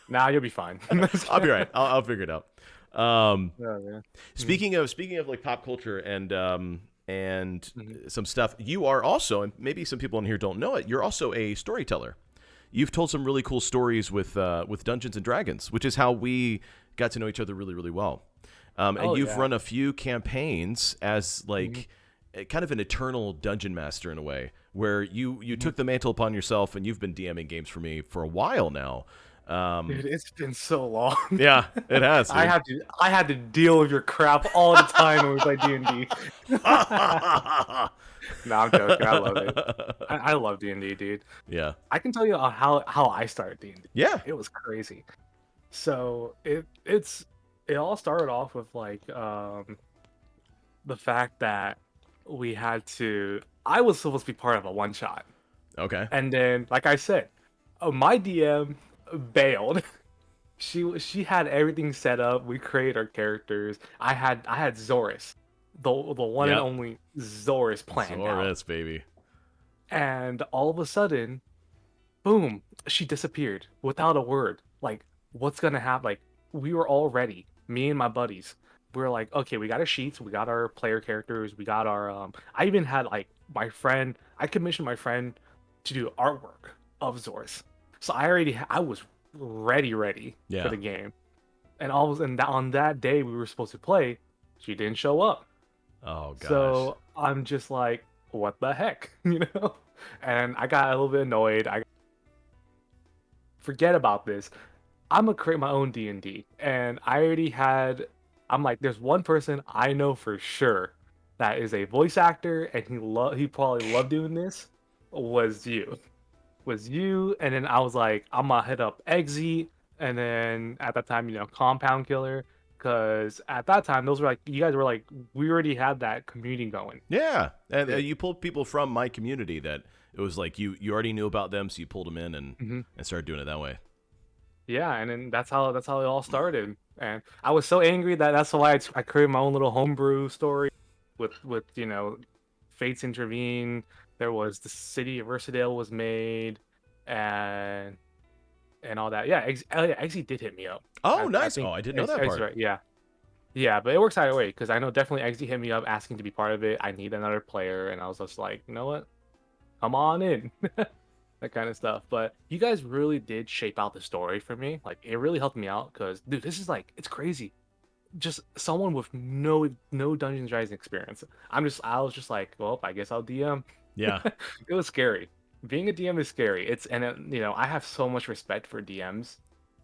Nah, you'll be fine. I'll be right. I'll figure it out. Speaking of like pop culture and some stuff, you are also, and maybe some people in here don't know it, you're also a storyteller. You've told some really cool stories with Dungeons and Dragons, which is how we got to know each other really, really well. And you've run a few campaigns as like kind of an eternal dungeon master in a way, where you took the mantle upon yourself, and you've been DMing games for me for a while now. Dude, it's been so long. Yeah, it has. Dude. I had to deal with your crap all the time when we played D&D. No, I'm joking. I love it. I love D&D, dude. Yeah. I can tell you how I started D&D. Yeah. It was crazy. So it all started off with like the fact that we had to. I was supposed to be part of a one shot, Okay. and then, like I said, my DM bailed. She had everything set up. We created our characters. I had Zoris, the one and Yep. only Zoris planned out, Zoris, baby. and all of a sudden, boom, she disappeared without a word. Like, what's gonna happen? Like, we were all ready, me and my buddies. We were like, okay, we got our sheets, we got our player characters, we got our I even had like my friend, I commissioned my friend to do artwork of Zoris. So I was ready for Yeah. the game. And all of and on that day we were supposed to play, she didn't show up. Oh gosh. So I'm just like, what the heck, you know? And I got a little bit annoyed. I forget about this. I'm gonna create my own D&D, and I already had. I'm like, there's one person I know for sure that is a voice actor, and he probably loved doing this. Was you? Was you? And then I was like, I'm gonna hit up Eggsy, and then at that time, Compound Killer, because at that time those were like you guys were like we already had that community going. Yeah, and Yeah. you pulled people from my community that it was like you already knew about them, so you pulled them in Mhm. and started doing it that way. Yeah, and then that's how it all started. And I was so angry that's why I created my own little homebrew story with Fates intervene. There was the city of Versadale was made, and all that. Yeah, Eggsy did hit me up. Oh, I nice. Oh, think I didn't know that Eggsy, part. right? Yeah, yeah, but it works either way because I know definitely Eggsy hit me up asking to be part of it. I need another player, and I was just like, you know what? Come on in. That kind of stuff. But you guys really did shape out the story for me. Like it really helped me out because dude, this is like it's crazy. Just someone with no Dungeons and Dragons experience. I was just like, well, I guess I'll DM. Yeah, It was scary. Being a DM is scary. I have so much respect for DMs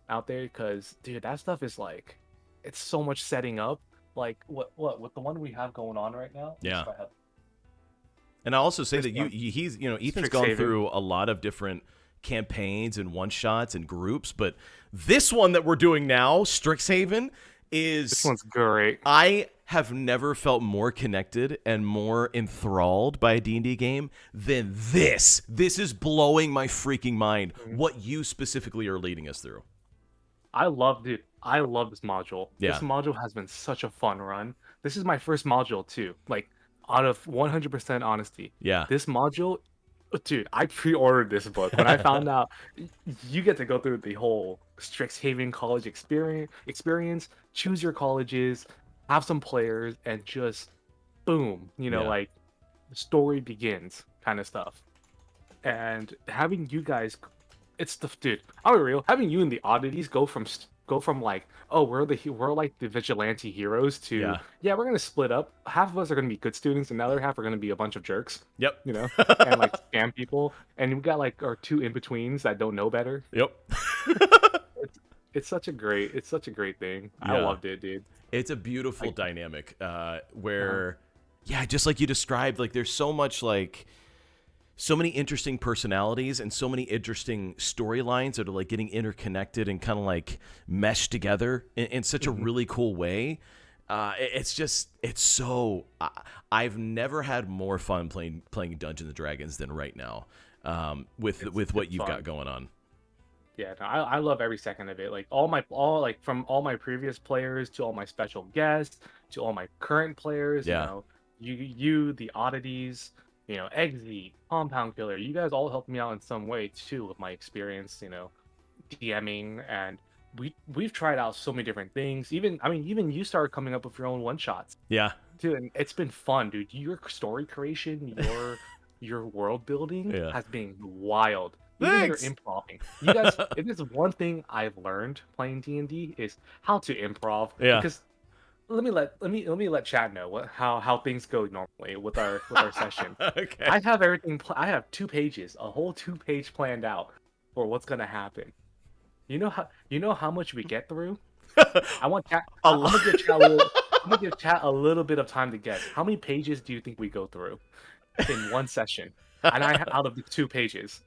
out there because dude, that stuff is like, it's so much setting up. Like what with the one we have going on right now. Let me see yeah. if I have And I'll also say this that one. he's Ethan's gone Strixhaven. through a lot of different campaigns and one shots and groups, but this one that we're doing now, Strixhaven, This is one's great. I have never felt more connected and more enthralled by a D&D game than this. This is blowing my freaking mind. What you specifically are leading us through. I love this module. This Yeah. module has been such a fun run. This is my first module too. Like, out of 100% honesty, Yeah. this module, dude, I pre-ordered this book when I found out you get to go through the whole Strixhaven college experience, choose your colleges, have some players, and just boom, Yeah. like the story begins kind of stuff. And having you guys, it's the dude. I'll be real. Having you and the oddities go from like, oh, we're like the vigilante heroes to Yeah. yeah, we're gonna split up. Half of us are gonna be good students, and the other half are gonna be a bunch of jerks, Yep. and like scam people. And we got like our two in betweens that don't know better. Yep. It's such a great thing. I Yeah. loved it, dude. It's a beautiful Like, dynamic uh where, yeah, just like you described, like there's so much like so many interesting personalities and so many interesting storylines that are like getting interconnected and kind of like meshed together in such a mhm. really cool way. It's so I've never had more fun playing Dungeons and Dragons than right now, with what It's you've fun. got going on. Yeah, no, I love every second of it. Like all like from all my previous players to all my special guests to all my current players, Yeah, the oddities, Eggsy, Compound Killer, you guys all helped me out in some way too with my experience, DMing, and we've tried out so many different things. Even you started coming up with your own one shots. yeah, Dude, and it's been fun, dude. Your story creation, your world building yeah. has been wild. Even your Thanks. improving. You guys, if there's one thing I've learned playing D&D is how to improv. Yeah. Because let me let chat know how things go normally with our session. Okay. I have everything. I have 2 pages, a whole 2 page planned out for what's gonna happen. You know how much we get through. I want chat. A I'm lot. gonna give chat a little. I'm gonna give chat a little bit of time to guess. How many pages do you think we go through in one session? And out of the 2 pages,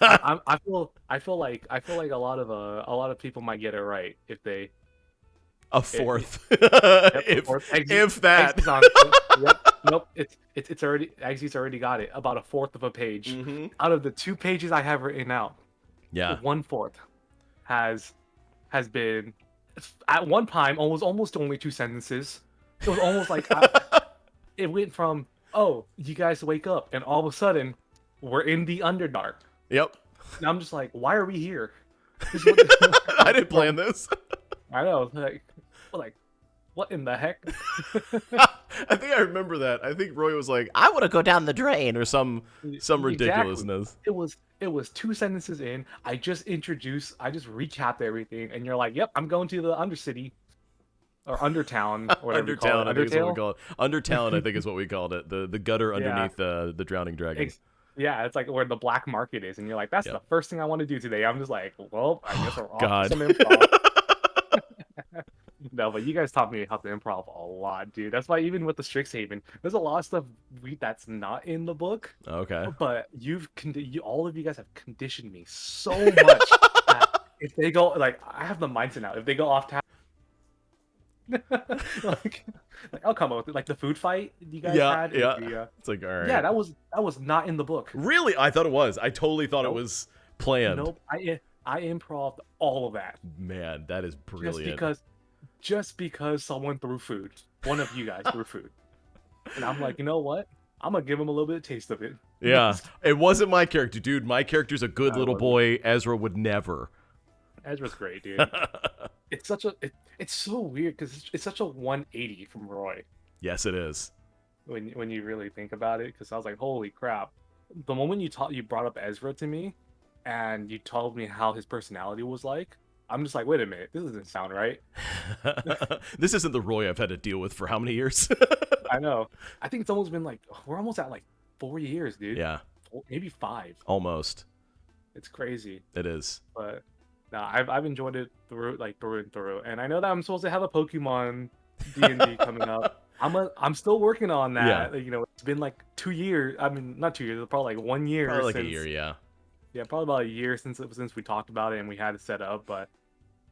I feel like a lot of people might get it right if they A fourth. Yep, a if fourth. if that. Eggsy's on. Yep. Nope. It's already Eggsy's already got it. About a fourth of a page. Out of the 2 pages I have written out, Yeah. 1/4 has been at one time almost only 2 sentences. It was almost like it went from, oh, you guys wake up, and all of a sudden we're in the Underdark. Yep. And I'm just like, why are we here? I didn't plan this. I know, like, what in the heck? I think I remember that. I think Roy was like, "I want to go down the drain" or some ridiculousness. It was 2 sentences in. I just recapped everything, and you're like, "Yep, I'm going to the Undercity or Undertown, or whatever you call it." Undertown, I think is what we call it. Undertown, I think is what we called it. The gutter underneath the drowning dragon. Yeah, it's like where the black market is, and you're like, "That's the first thing I want to do today." I'm just like, "Well, I guess we're off to some improv." No, but you guys taught me how to improv a lot, dude. That's why even with the Strixhaven, there's a lot of stuff that's not in the book. Okay. But all of you guys have conditioned me so much that if they go, like, I have the mindset now. If they go off task, like I'll come up with it. Like the food fight you guys had. Yeah. It's like, all right. Yeah, that was not in the book. Really? I thought it was. I totally thought it was planned. Nope. I improv'd all of that. Man, that is brilliant. Just because someone threw food. One of you guys threw food. And I'm like, you know what? I'm going to give him a little bit of taste of it. Yeah. It wasn't my character, dude. My character's a good little boy. Ezra would never. Ezra's great, dude. It's so weird because it's such a 180 from Roy. Yes, it is. When you really think about it, because I was like, holy crap. The moment you brought up Ezra to me, and you told me how his personality was like, I'm just like, wait a minute, this doesn't sound right. This isn't the Roy I've had to deal with for how many years? I know. I think it's almost been like, we're almost at like 4 years, dude. Yeah. Maybe 5. Almost. It's crazy. It is. But no, I've enjoyed it through and through. And I know that I'm supposed to have a Pokemon D&D coming up. I'm still working on that. Yeah. You know, it's been like 2 years. I mean, not 2 years. Probably like 1 year. Probably like a year, yeah. Yeah, probably about a year since we talked about it and we had it set up. But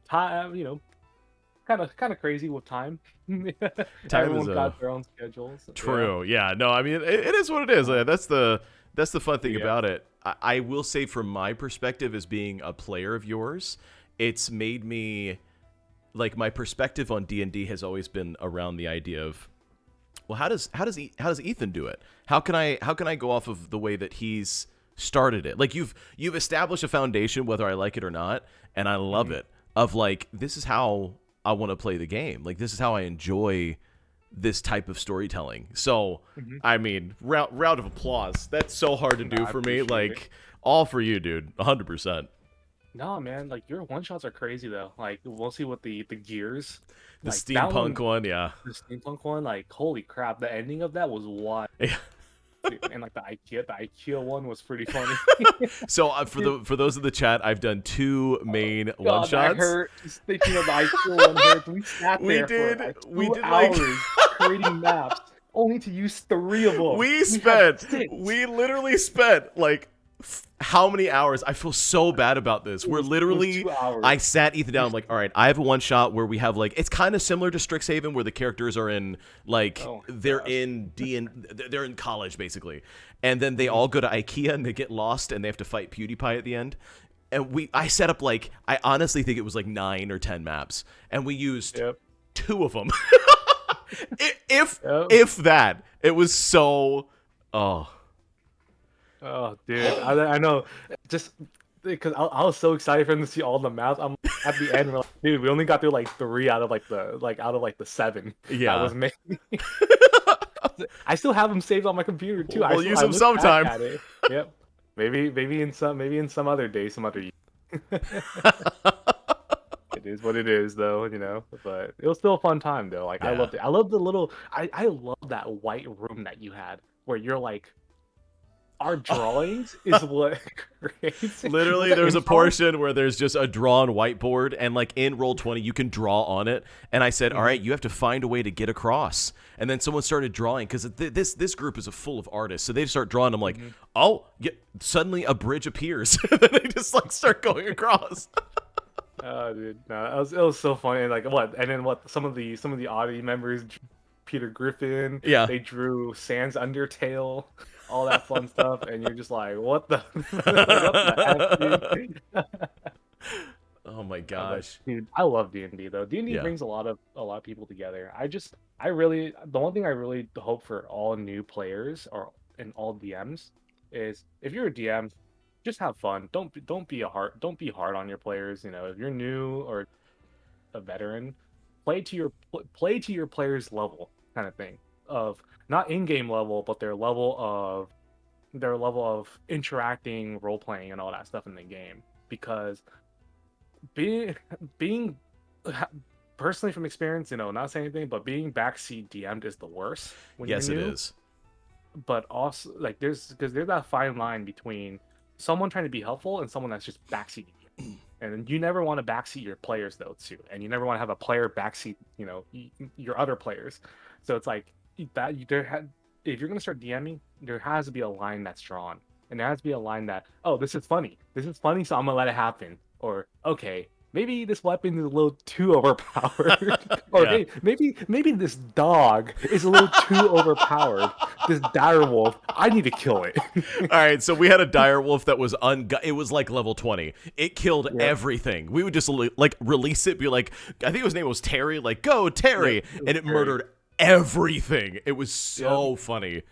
time, you know, kind of crazy with time. Everyone got their own schedules. True. Yeah. No, I mean, it is what it is. That's the fun thing about it. I will say, from my perspective as being a player of yours, it's made me, like, my perspective on D&D has always been around the idea of, well, how does Ethan do it? How can I go off of the way that he's started it? Like, you've established a foundation, whether I like it or not, and I love it. Of like, this is how I want to play the game. Like, this is how I enjoy this type of storytelling. So, I mean, round of applause. That's so hard to do for me. Like, all for you, dude. 100%. No, man. Like, your one shots are crazy though. Like, we'll see what the gears. The like, steampunk one, yeah. The steampunk one, like, holy crap! The ending of that was wild. Yeah. And like the IKEA one was pretty funny. So for those in the chat, I've done 2 main one shots. I hurt just thinking of the IKEA one. Hurt. We sat there for like 2 hours creating maps, only to use 3 of them. We literally spent like how many hours? I feel so bad about this. We're literally, I sat Ethan down. I'm like, all right, I have a one shot where we have like, it's kind of similar to Strixhaven where the characters are in like, they're in college basically. And then they all go to IKEA and they get lost and they have to fight PewDiePie at the end. And I set up like, I honestly think it was like 9 or 10 maps and we used 2 of them. if that, it was so, Oh, dude, I know. Just because I was so excited for him to see all the maps. I'm at the end, we're like, dude, we only got through like 3 out of the 7. Yeah, that was me. I still have them saved on my computer too. We'll use them sometime. Yep, maybe in some other day, some other year. It is what it is, though, you know. But it was still a fun time, though. Like I loved it. I love the little. I love that white room that you had where you're like. Our drawings is what creates it. Literally, there's a portion where there's just a drawn whiteboard, and like in Roll20, you can draw on it. And I said, all right, you have to find a way to get across. And then someone started drawing because this group is full of artists, so they start drawing. I'm like, suddenly a bridge appears, and then they just like start going across. Oh, dude, no, it was so funny. And like what? And then what? Some of the oddity members, Peter Griffin, Yeah. they drew Sans Undertale, all that fun stuff, and you're just like, what the, like, what the heck, dude? Oh my But gosh. dude, I love D&D though. D&D Yeah. brings a lot of people together. I really, the one thing I really hope for all new players or and all DMs is if you're a DM, just have fun. Don't be hard on your players. If you're new or a veteran, play to your players' level, kind of thing. Of not in-game level, but their level of interacting, role playing, and all that stuff in the game. Because being personally from experience, not saying anything, but being backseat DM'd is the worst when you're Yes, it new. is. But also, like, there's that fine line between someone trying to be helpful and someone that's just backseating you. And you never want to backseat your players though too, and you never want to have a player backseat, your other players. So it's like if you're gonna start DMing, there has to be a line that's drawn, and there has to be a line that, oh, this is funny, so I'm gonna let it happen, or okay, maybe this weapon is a little too overpowered, or Yeah. hey, maybe this dog is a little too overpowered. This dire wolf, I need to kill it. All right, so we had a dire wolf that was it was like level 20. It killed Yep. everything. We would just like release it, be like, I think his name was Terry, like, go Terry, Yep, and it very. murdered everything. It was Yep. so funny.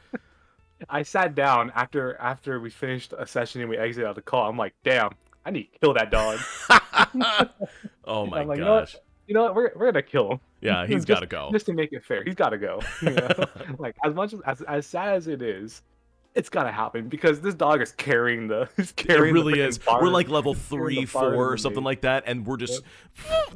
I sat down after we finished a session and we exited out the call. I'm like, damn, I need to kill that dog. Oh my I'm like, you know what? gosh. We're gonna kill him. Yeah, he's got just to go. just to make it fair. He's got to go. Like as much as sad as it is, it's gotta happen because this dog is carrying the he's It carrying the really is. freaking bar. We're like level Carrying the 3, bar 4, or in the something maze. like that, and we're just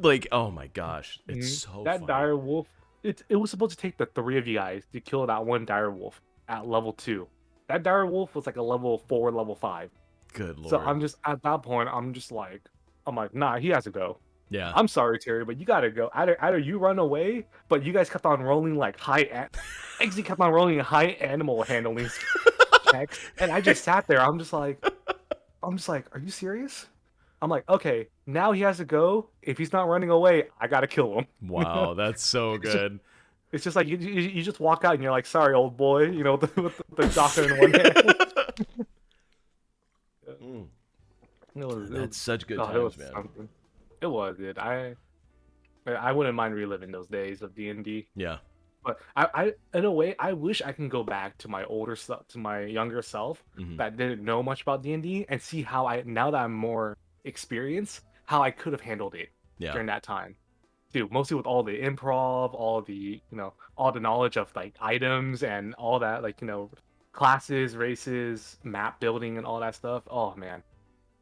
like, oh my gosh, it's Mhm. so That funny. dire wolf. It was supposed to take the three of you guys to kill that one dire wolf at level 2. That dire wolf was like a level 4, level 5. Good So lord. I'm just at that point. I'm like, nah, he has to go. Yeah. I'm sorry, Terry, but you gotta go. Either you run away, but you guys kept on rolling like Eggsy kept on rolling high animal handling checks, and I just sat there. I'm just like, are you serious? I'm like, okay, now he has to go. If he's not running away, I gotta kill him. Wow, that's so It's just, good. it's just like you just walk out and you're like, sorry, old boy, with the shotgun in one hand. Mm, It was, that's such good oh, it was times, man. something. It was, dude. I wouldn't mind reliving those days of D&D. Yeah. But I in a way, I wish I can go back to my older self, to my younger self Hmm. that didn't know much about D&D and see how now that I'm more experienced, how I could have handled it Yeah. during that time. Dude, mostly with all the improv, all the knowledge of like items and all that, like, classes, races, map building and all that stuff. Oh man.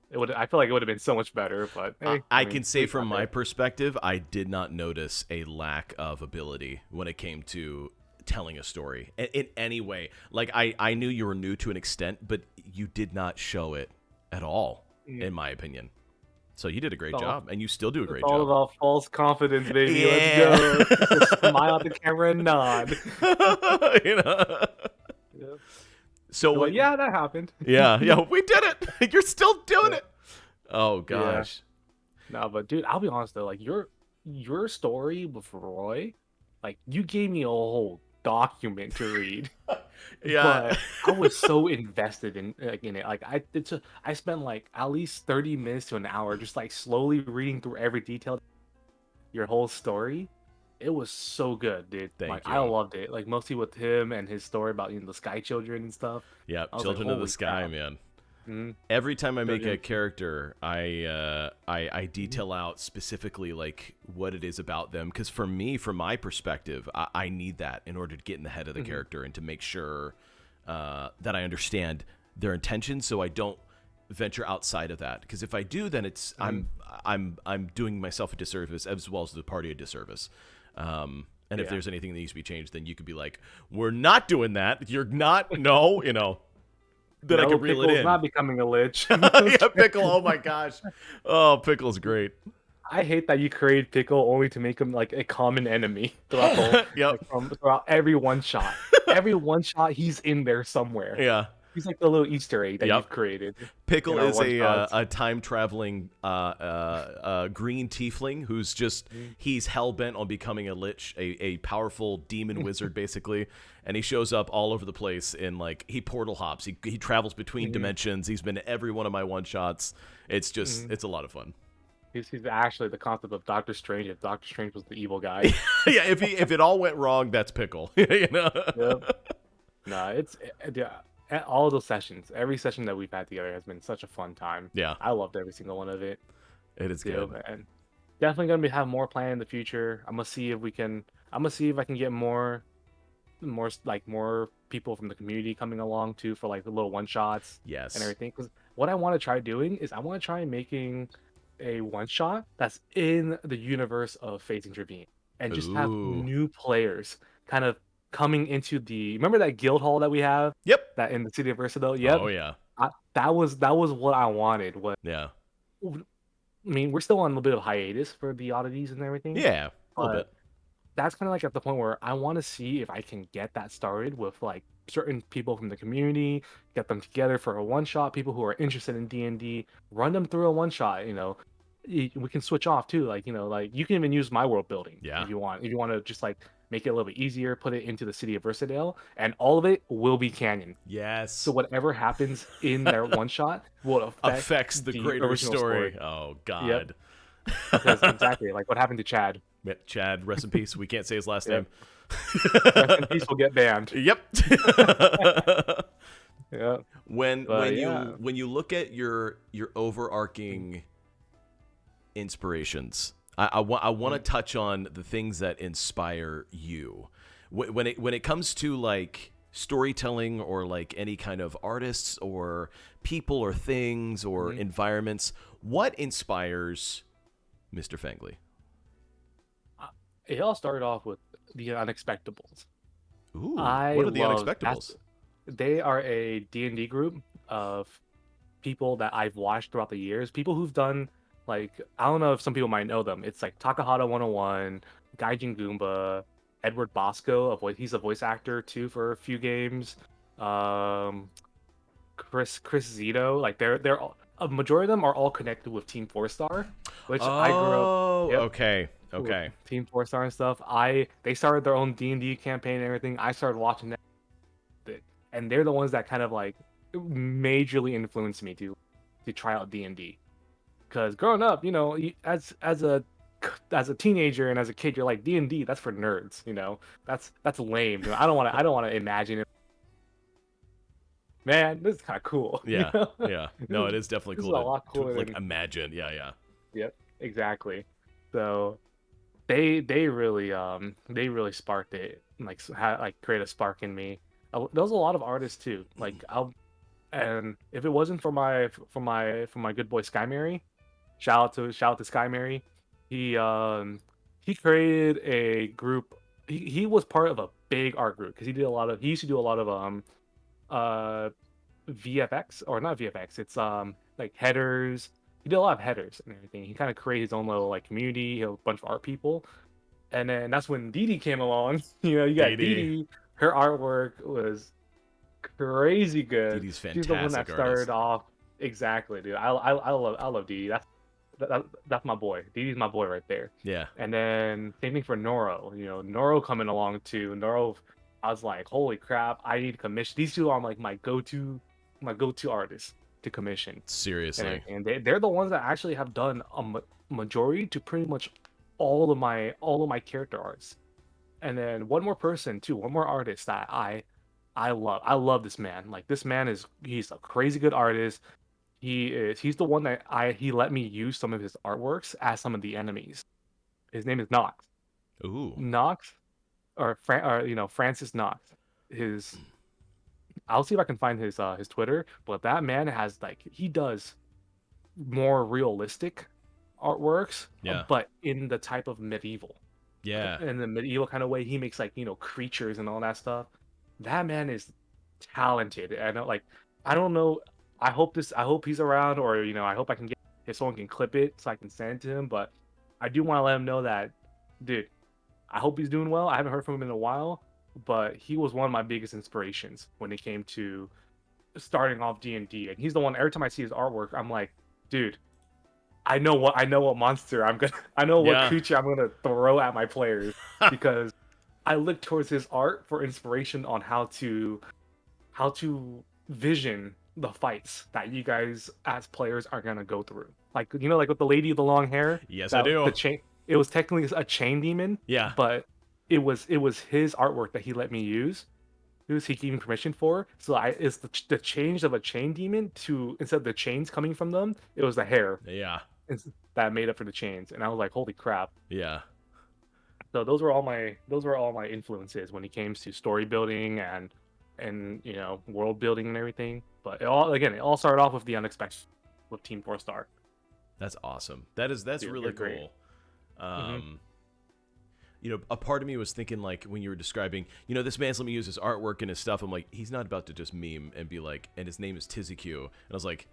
I feel like it would have been so much better, but hey, I mean, can say we from got my there. perspective, I did not notice a lack of ability when it came to telling a story in any way. Like, I knew you were new to an extent, but you did not show it at all, Mm. in my opinion. So you did a great It's all, job, and you still do a it's great all job. about false confidence, baby. Let's Yeah. go. Just smile at the camera and nod. You know? Yeah. So You're like, what? yeah, that happened. Yeah, we did it. You're still doing Yeah. it. Oh Yeah. gosh. No, but dude, I'll be honest though, like your story with Roy, like you gave me a whole document to read, Yeah. but I was so invested in it. Like I spent like at least 30 minutes to an hour just like slowly reading through every detail, your whole story. It was so good, dude. Like Thank I you. loved it. Like mostly with him and his story about the Sky Children and stuff. Yeah, I was like, Children of the holy Sky, crap. man. Mm-hmm. Every time I make a Children. character, I detail out specifically like what it is about them, because for me, from my perspective, I need that in order to get in the head of the Mm-hmm. character and to make sure that I understand their intentions, so I don't venture outside of that. Because if I do, then it's I'm doing myself a disservice as well as the party a disservice. And if Yeah. there's anything that needs to be changed, then you could be like, "We're not doing that. You're not. No, Then I No, could reel it Pickle's in." not becoming a lich. Yeah, Pickle. Oh my gosh. Oh, Pickle's great. I hate that you create Pickle only to make him like a common enemy throughout Yep. throughout every one shot. Every one shot, he's in there somewhere. Yeah. He's like the little Easter egg that Yep. you've created in Pickle our is one shots. a time traveling green tiefling who's just he's hell bent on becoming a lich, a powerful demon wizard basically, and he shows up all over the place in like he portal hops, he travels between dimensions. He's been in every one of my one shots. It's just it's a lot of fun. He's actually the concept of Doctor Strange if Doctor Strange was the evil guy. Yeah, if it all went wrong, that's Pickle. You know? Yep. No, yeah, at all those sessions, every session that we've had together has been such a fun time. Yeah, I loved every single one of it. it is Too, good. and definitely gonna have more planned in the future. I'm gonna see if we can. I'm gonna see if I can get more people from the community coming along too for like the little one shots Yes. and everything. Because what I want to try doing is I want to try making a one shot that's in the universe of Phase Intervene and just have Ooh. new players kind of coming into the. Remember that guild hall that we have? Yep. That in the city of Versatile? Yep. Oh yeah. That was what I wanted. Yeah. I mean, we're still on a little bit of hiatus for the oddities and everything, Yeah. A little bit. but that's kind of like at the point where I want to see if I can get that started with like certain people from the community, get them together for a one shot. People who are interested in D&D, run them through a one shot. We can switch off too. Like like you can even use my world building Yeah. if you want. If you want to just like make it a little bit easier, put it into the city of Versadale, and all of it will be canon. Yes. So whatever happens in their one shot will affects the greater original story. Oh God. Yep. Because exactly like what happened to Chad. Yeah, Chad, rest in peace. We can't say his last name. Rest in peace will get banned. Yep. Yeah. When you look at your overarching inspirations, I want to touch on the things that inspire you. When it comes to like storytelling or like any kind of artists or people or things or environments, what inspires Mr. Phengly? It all started off with the Unexpectables. Ooh, what are the Unexpectables? They are a D&D group of people that I've watched throughout the years. People who've done like I don't know if some people might know them. It's like Takahata 101, Gaijin Goomba, Edward Bosco, he's a voice actor too for a few games. Chris Zito, like they're all, a majority of them are all connected with Team 4-Star, which I grew up. Yep, Okay. Team 4-Star and stuff. They started their own D&D campaign and everything. I started watching that, and they're the ones that kind of like majorly influenced me to try out D&D. Because growing up, as a teenager and as a kid, you're like D&D. That's for nerds. That's lame. I don't want to imagine it. Man, this is kind of cool. Yeah, yeah. No, it is definitely cool a lot cooler to like than... imagine. Yeah. Yep, exactly. So they really sparked it, like create a spark in me. There was a lot of artists too. Like and if it wasn't for my good boy Sky Mary, shout out to Sky Mary. He created a group. He was part of a big art group because he used to do a lot of VFX, or not VFX. It's like headers. He did a lot of headers and everything. He kind of created his own little like community, a bunch of art people. And then that's when Dee came along. You got Dee. Her artwork was crazy good. Dee fantastic. She's the one that started off. Exactly, dude. I love Dee. That's my boy. Didi's my boy right there. Yeah. And then same thing for Noro. Noro coming along too. Noro, I was like, holy crap! I need to commission. These two are like my go-to artists to commission. Seriously. And they're the ones that actually have done a majority to pretty much all of my character arts. And then one more artist that I love. I love this man. Like this man he's a crazy good artist. He's the one that he let me use some of his artworks as some of the enemies. His name is Nox. Ooh. Nox, or Francis Nox. I'll see if I can find his Twitter, but that man has he does more realistic artworks, but in the type of medieval. Yeah. In the medieval kind of way, he makes creatures and all that stuff. That man is talented. And I don't know. I hope he's around, or I hope I can get if someone can clip it so I can send it to him. But I do want to let him know that, dude, I hope he's doing well. I haven't heard from him in a while, but he was one of my biggest inspirations when it came to starting off D&D, and he's the one. Every time I see his artwork, I'm like, dude, I know what monster I'm gonna, I know what Yeah. creature I'm gonna throw at my players because I look towards his art for inspiration on how to vision the fights that you guys as players are gonna go through. Like like with the lady with the long hair, Yes, I that do. the chain. It was technically a chain demon, Yeah. but it was his artwork that he let me use. He gave me permission for. So it's the change of a chain demon to instead of the chains coming from them, it was the hair Yeah. that made up for the chains, and I was like, holy crap. Yeah. So those were all my influences when it came to story building and world building and everything. But it all started off with the unexpected with Team 4-Star. That's awesome. That's Dude, really they're great. cool. Hmm. A part of me was thinking, like, when you were describing, this man's let me use his artwork and his stuff. I'm like, he's not about to just meme and be like, and his name is TizziQ. And I was like,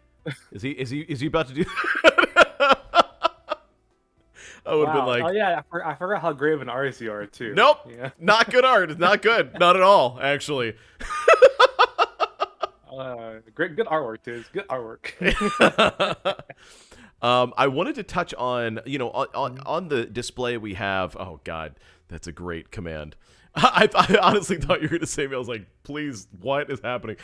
is he about to do that? I would have been Wow. like, Oh yeah, I forgot how great of an artist you are too. nope, Yeah. not good art. It's not good. Not at all, actually. Good artwork, too. Good artwork. I wanted to touch on, Mhm. on the display we have. Oh God, that's a great command. I honestly thought you were going to say me. I was like, please, what is happening?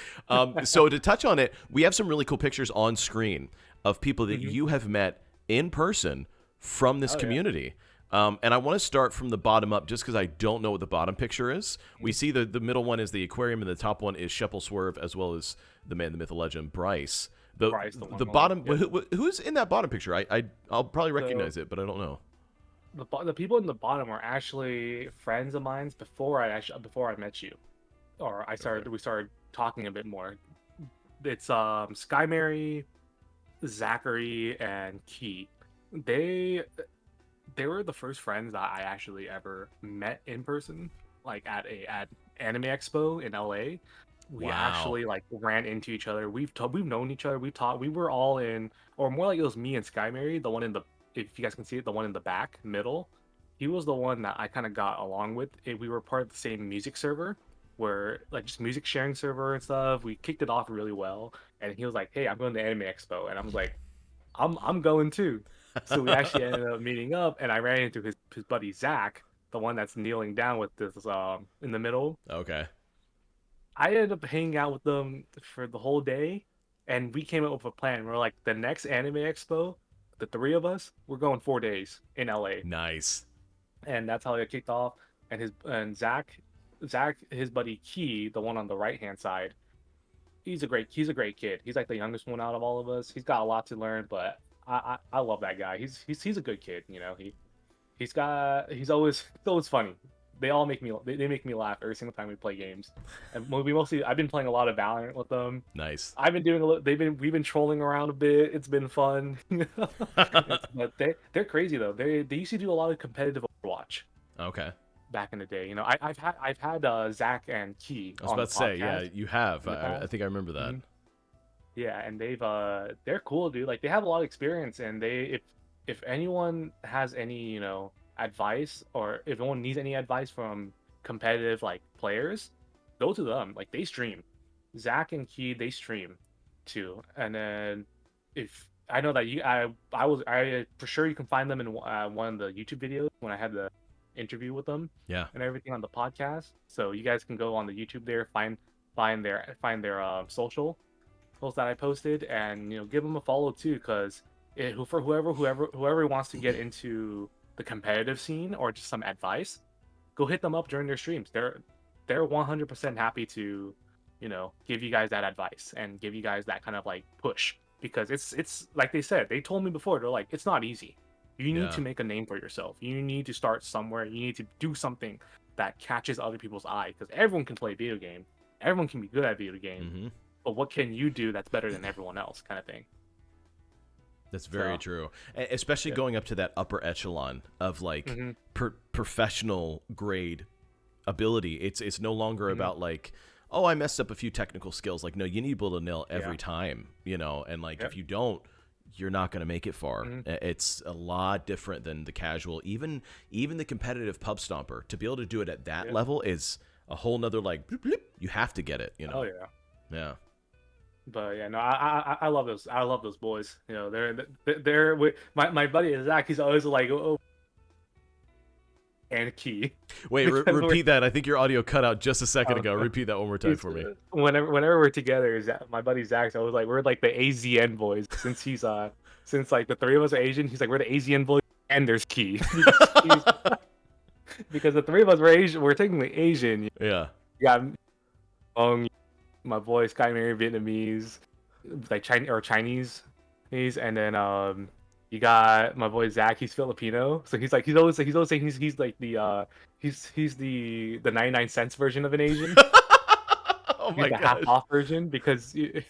So to touch on it, we have some really cool pictures on screen of people that Mhm. you have met in person from this Oh yeah. community. And I want to start from the bottom up just because I don't know what the bottom picture is. We see the middle one is the aquarium, and the top one is Sheppel Swerve, as well as the man, the myth, the legend, Bryce. Bryce, the one The on bottom, yeah. who's in that bottom picture? I'll probably So recognize it, but I don't know. the people in the bottom are actually friends of mine before I met you, or Okay. we started talking a bit more. It's Sky Mary, Zachary, and Key. They they were the first friends that I actually ever met in person, like at Anime Expo in LA. We Wow. actually like ran into each other. We've known each other. We talked. We were all in, or more like it was me and Sky Mary, the one in the, if you guys can see it, the one in the back middle. He was the one that I kind of got along with. We were part of the same music server, where like just music sharing server and stuff. We kicked it off really well, and he was like, "Hey, I'm going to Anime Expo," and I was like, I'm going too. So we actually ended up meeting up, and I ran into his buddy Zach, the one that's kneeling down with this in the middle. Okay. I ended up hanging out with them for the whole day, and we came up with a plan. We're like, the next Anime Expo, the three of us, we're going 4 days in LA, Nice. and that's how it kicked off. And Zach, his buddy Key, the one on the right hand side, he's a great kid. He's like the youngest one out of all of us. He's got a lot to learn, but I love that guy. He's a good kid. He's always funny. They make me laugh every single time we play games. And I've been playing a lot of Valorant with them. Nice. I've been doing a little. We've been trolling around a bit. It's been fun. But they're crazy though. They used to do a lot of competitive Overwatch Okay. back in the day. I've had Zach and Key I was on about the to say, yeah, podcast you have. in the I past. think I remember that. Mhm. Yeah, and they're cool, dude. Like they have a lot of experience, and if anyone has any advice, or if anyone needs any advice from competitive like players, go to them. Like they stream. Zach and Key, they stream too. And then if I know that I for sure you can find them in one of the YouTube videos when I had the interview with them Yeah. and everything on the podcast. So you guys can go on the YouTube there, find their social post that I posted, and give them a follow too, because for whoever wants to get into the competitive scene or just some advice, go hit them up during their streams. They're 100% happy to give you guys that advice and give you guys that kind of like push, because it's like they said, they told me before, they're like, it's not easy. You need Yeah. to make a name for yourself. You need to start somewhere. You need to do something that catches other people's eye, because everyone can play video game. Everyone can be good at video game, Mm-hmm. but what can you do that's better than everyone else, kind of thing. That's very So true. Especially yeah. going up to that upper echelon of like Hmm. professional grade ability. It's no longer Hmm. about like, oh, I messed up a few technical skills. Like, no, you need to be able to nail every Yeah. time, and like Yep. if you don't, you're not going to make it far. Hmm. It's a lot different than the casual, even the competitive pub stomper. To be able to do it at that Yep. level is a whole nother like bloop, bloop. You have to get it, Oh yeah. Yeah. But yeah, no, I love those. I love those boys. You know, they're with my buddy Zach. He's always like, oh, and Key, Wait, because repeat that. I think your audio cut out just a second ago. we're Repeat that one more time for me. whenever we're together, my buddy Zach's always like, we're like the AZN boys. Since like the three of us are Asian, he's like, we're the AZN boys, and there's Key because the three of us were Asian. We're technically Asian. Yeah. Yeah, my boy Sky Mary Vietnamese, like Chinese, and then you got my boy Zach. He's Filipino, so he's always saying he's like the he's the 99 cents version of an Asian. Oh He's my the half gosh. off version because you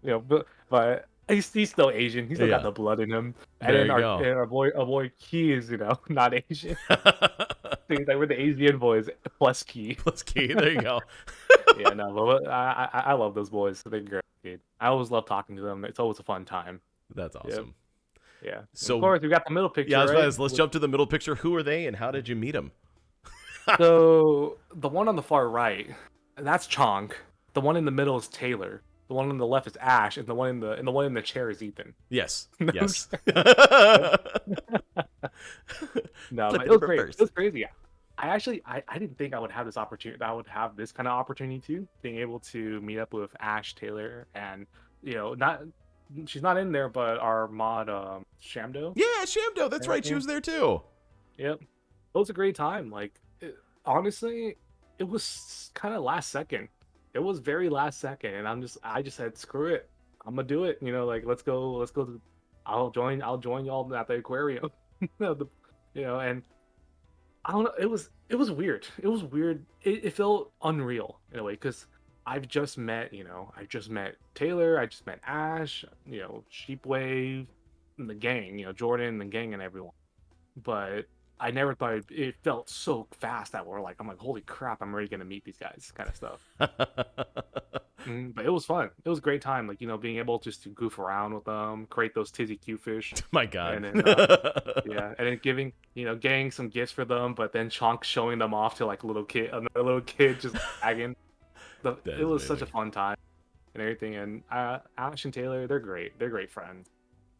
know, but he's still Asian. He's still Yeah. got the blood in him. And There then you go. our boy Key is not Asian. So he's like, we're the Asian boys plus Key. Plus key. There you go. Yeah, no, but I love those boys. They're great. I always love talking to them. It's always a fun time. That's awesome. Yeah. So of course, we got the middle picture. yeah, right? let's jump to the middle picture. Who are they, and how did you meet them? So the one on the far right, that's Chonk. The one in the middle is Taylor. The one on the left is Ash, and the one in the chair is Ethan. Yes. No, Yes. No, Flip but it it was over great. first. It was crazy. I didn't think I would have this opportunity. That I would have this kind of opportunity too, being able to meet up with Ash, Taylor, and not she's not in there, but our mod Shamdo. Yeah, Shamdo. That's right. She was there too. Yep, it was a great time. Like honestly, it was kind of last second. It was very last second, and I just said screw it. I'm gonna do it. Like let's go. I'll join y'all at the aquarium. And I don't know. It was weird. It was weird. It felt unreal in a way because I've just met Taylor. I just met Ash. Sheepwave, and the gang. Jordan, the gang, and everyone. But I never thought it felt so fast that I'm like, holy crap, I'm already gonna meet these guys, kind of stuff. But it was fun. It was a great time, like being able just to goof around with them, create those TizziQ fish. My God. And then yeah, and then getting some gifts for them, but then Chonk showing them off to like another little kid just tagging. It was such a fun time and everything. And Ash and Taylor, they're great. They're great friends.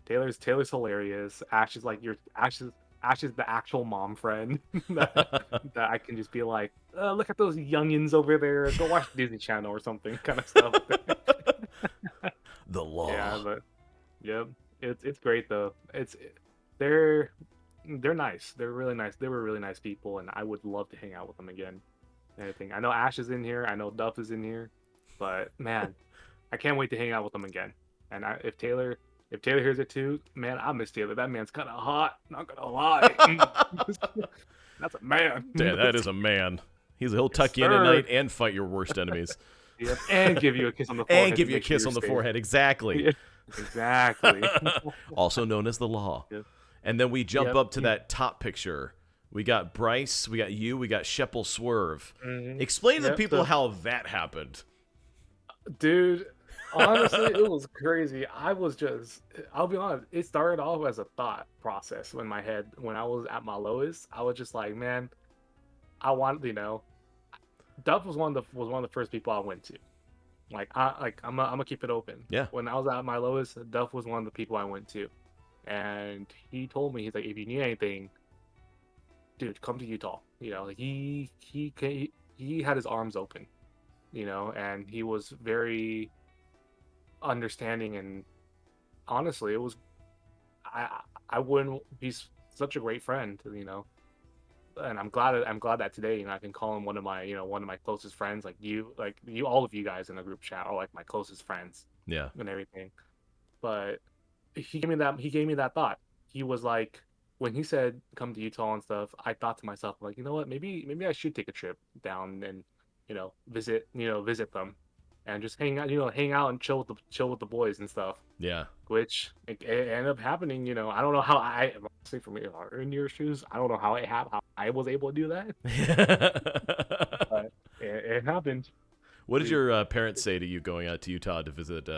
Taylor's hilarious. Ash is the actual mom friend that I can just be like, look at those youngins over there. Go watch Disney Channel or something, kind of stuff. The law. Yeah, but yep, it's great though. They're nice. They're really nice. They were really nice people, and I would love to hang out with them again. And everything. I know Ash is in here. I know Duff is in here, but man, I can't wait to hang out with them again. And if Taylor hears it too, man, I miss Taylor. That man's kind of hot. Not gonna lie. That's a man. Damn, that is a man. He'll tuck you in at night and fight your worst enemies. Yep. And give you a kiss on the forehead. And give you a kiss on the forehead. Exactly. Yeah, exactly. Also known as the law. Yep. And then we jump up to that top picture. We got Bryce, we got you, we got Sheppel Swerve. Mm-hmm. Explain to the people how that happened. Dude, honestly, it was crazy. I'll be honest, it started off as a thought process in my head. When I was at my lowest, I was just like, man, I want, Duff was one of the first people I went to. I'm gonna keep it open. Yeah. When I was at my lowest, Duff was one of the people I went to. And he told me, he's like, if you need anything, dude, come to Utah. He had his arms open, and he was very understanding, and honestly, it was I wouldn't. He's such a great friend, and I'm glad that today, I can call him one of my closest friends. Like you, all of you guys in the group chat are like my closest friends. Yeah. And everything, but he gave me that thought. He was like, when he said come to Utah and stuff, I thought to myself, like, you know what, maybe I should take a trip down and visit them and just hang out and chill with the boys and stuff. Yeah. Which it ended up happening. I don't know how honestly, for me, in your shoes, I don't know how I was able to do that. But it happened. What did your parents say to you going out to Utah to visit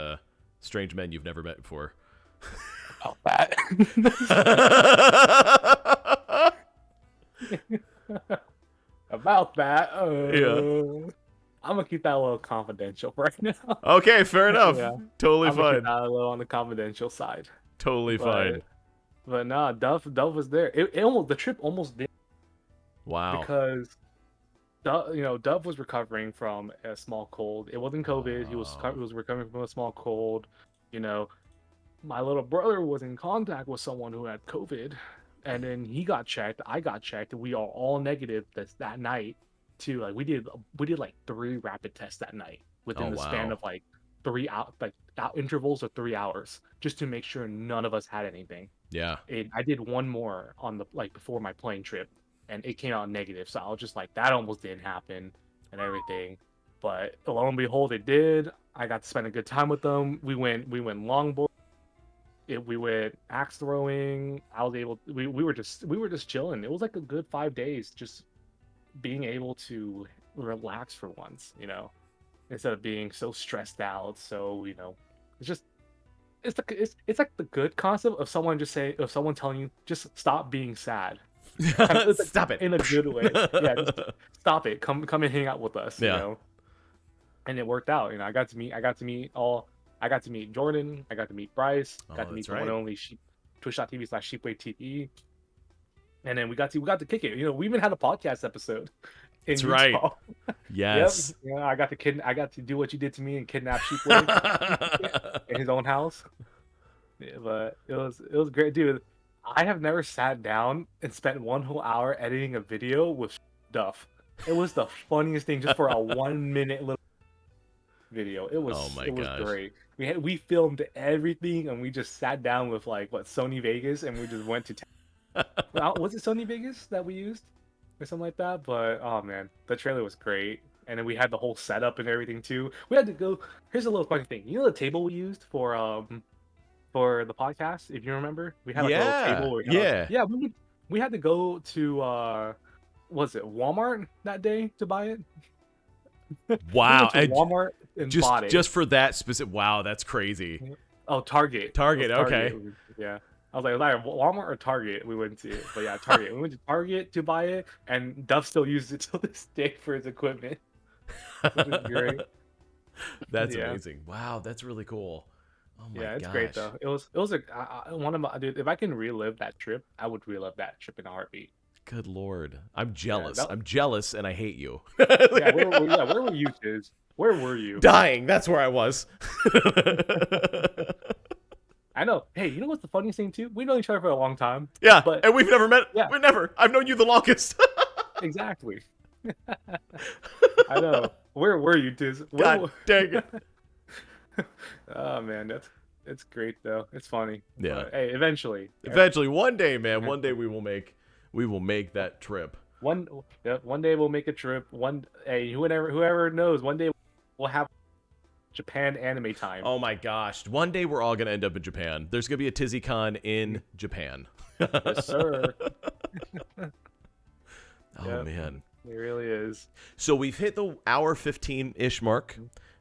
strange men you've never met before? About that. About that. Yeah. I'm gonna keep that a little confidential right now. Okay, fair enough. Yeah, Totally I'm gonna keep fine. that a little on the confidential side. Totally fine. But nah, Dove was there. It almost the trip almost did Wow. because Dove was recovering from a small cold. It wasn't COVID. He was recovering from a small cold. You know, my little brother was in contact with someone who had COVID, and then he got checked. I got checked, and we are all negative that night. Too like we did like 3 rapid tests that night Oh within the span wow. of like 3 out like out intervals of 3 hours just to make sure none of us had anything. Yeah. I did one more on the like before my plane trip, and it came out negative. So I was just like, that almost didn't happen and everything. But lo and behold, it did. I got to spend a good time with them. We went longboard. We went axe throwing. I was able. We were just chilling. It was like a good 5 days, just being able to relax for once. Instead of being so stressed out. So it's just it's like the good concept of someone telling you just stop being sad. Kind of it's like Stop it. in a good way. Yeah, just stop it. Come and hang out with us. Yeah. And it worked out. I got to meet Jordan. I got to meet Bryce. Oh, Got to meet that's the one right. and only Twitch.tv/SheepwaveTV. And then we got to kick it. We even had a podcast episode in That's right. Utah. Yes. Yep. I got to do what you did to me and kidnap Sheepwave in his own house. Yeah, but it was great, dude. I have never sat down and spent 1 whole hour editing a video with Duff. It was the funniest thing just for a 1 minute little video. It was Oh my it was gosh. great. We filmed everything and we just sat down with like Sony Vegas and we just went to was it Sony Vegas that we used or something like that? But oh man, the trailer was great. And then we had the whole setup and everything too. We had to go. Here's a little funny thing. You know the table we used for the podcast, if you remember, we had like a little Yeah. table. Yeah. Yeah, we had to go to was it Walmart that day to buy it? We Wow. went to Walmart and bought it. Just for that specific. Wow, that's crazy. Oh, Target. Target. It was Okay. Yeah. I was like, either Walmart or Target we went to. But yeah, Target. We went to Target to buy it, and Duff still uses it till this day for his equipment, which is great. That's Yeah. amazing. Wow, that's really cool. Oh my Yeah, it's gosh. great though. It was one of my dude. If I can relive that trip, I would relive that trip in a heartbeat. Good Lord. I'm jealous. that- I'm jealous and I hate you. Yeah, where were you, Tiz? Where were you? Dying. That's where I was. I know. Hey, you know what's the funniest thing too? We know each other for a long time. Yeah, But and we've never met. Yeah. We've never. I've known you the longest. exactly. I know. Where were you, Tiz? God dang it. Oh man, it's great though. It's funny. Yeah. But, hey, eventually. Eventually, one day, man. One day we will make that trip. One day we'll make a trip. Whoever knows, one day we'll have Japan anime time. Oh my gosh. One day we're all gonna end up in Japan. There's gonna be a TizziCon in Japan. Yes, sir. Oh Yep. man. It really is. So we've hit the hour 15-ish mark.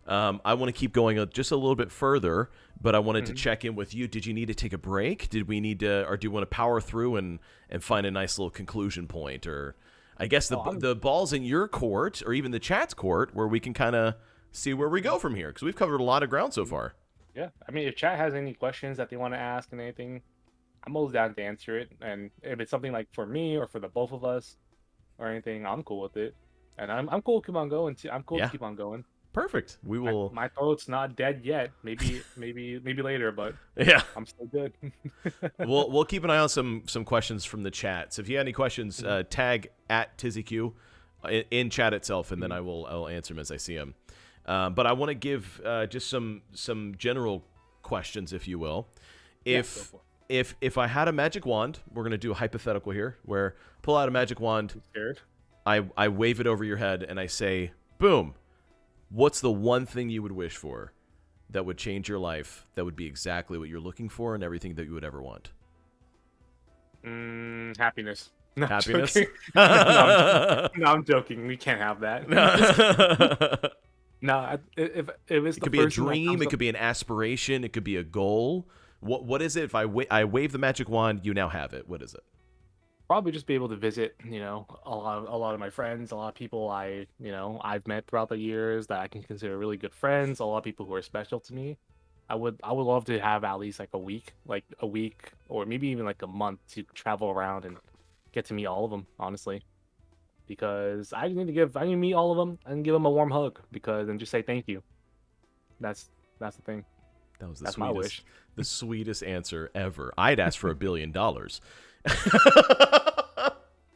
I want to keep going just a little bit further, but I wanted to check in with you. Did you need to take a break? Did we need to, or do you want to power through and find a nice little conclusion point? Or I guess the ball's in your court, or even the chat's court, where we can kind of see where we go from here, because we've covered a lot of ground so far. Yeah, I mean, if chat has any questions that they want to ask and anything, I'm always down to answer it. And if it's something like for me or for the both of us or anything, I'm cool with it. And I'm cool to keep on going too. I'm cool to keep on going. Perfect. We will. My throat's not dead yet. Maybe later, but Yeah. I'm still good. We'll keep an eye on some questions from the chat. So if you have any questions, tag at TizziQ in chat itself, and then I'll answer them as I see them. But I want to give just some general questions, if you will. If I had a magic wand, we're gonna do a hypothetical here, where pull out a magic wand. I'm scared. I wave it over your head and I say, boom. What's the one thing you would wish for that would change your life, that would be exactly what you're looking for and everything that you would ever want? Happiness. No, Happiness? I'm joking. We can't have that. No, if it's It could be a dream, it could be an aspiration, it could be a goal. What is it? If I wave the magic wand, you now have it. What is it? probably just be able to visit, a lot of my friends, a lot of people I've met throughout the years that I can consider really good friends, a lot of people who are special to me. I would love to have at least like a week or maybe even like a month to travel around and get to meet all of them, honestly. Because I need to meet all of them and give them a warm hug and just say thank you. That's the thing. That was That's my wish. the sweetest answer ever. I'd ask for $1 billion.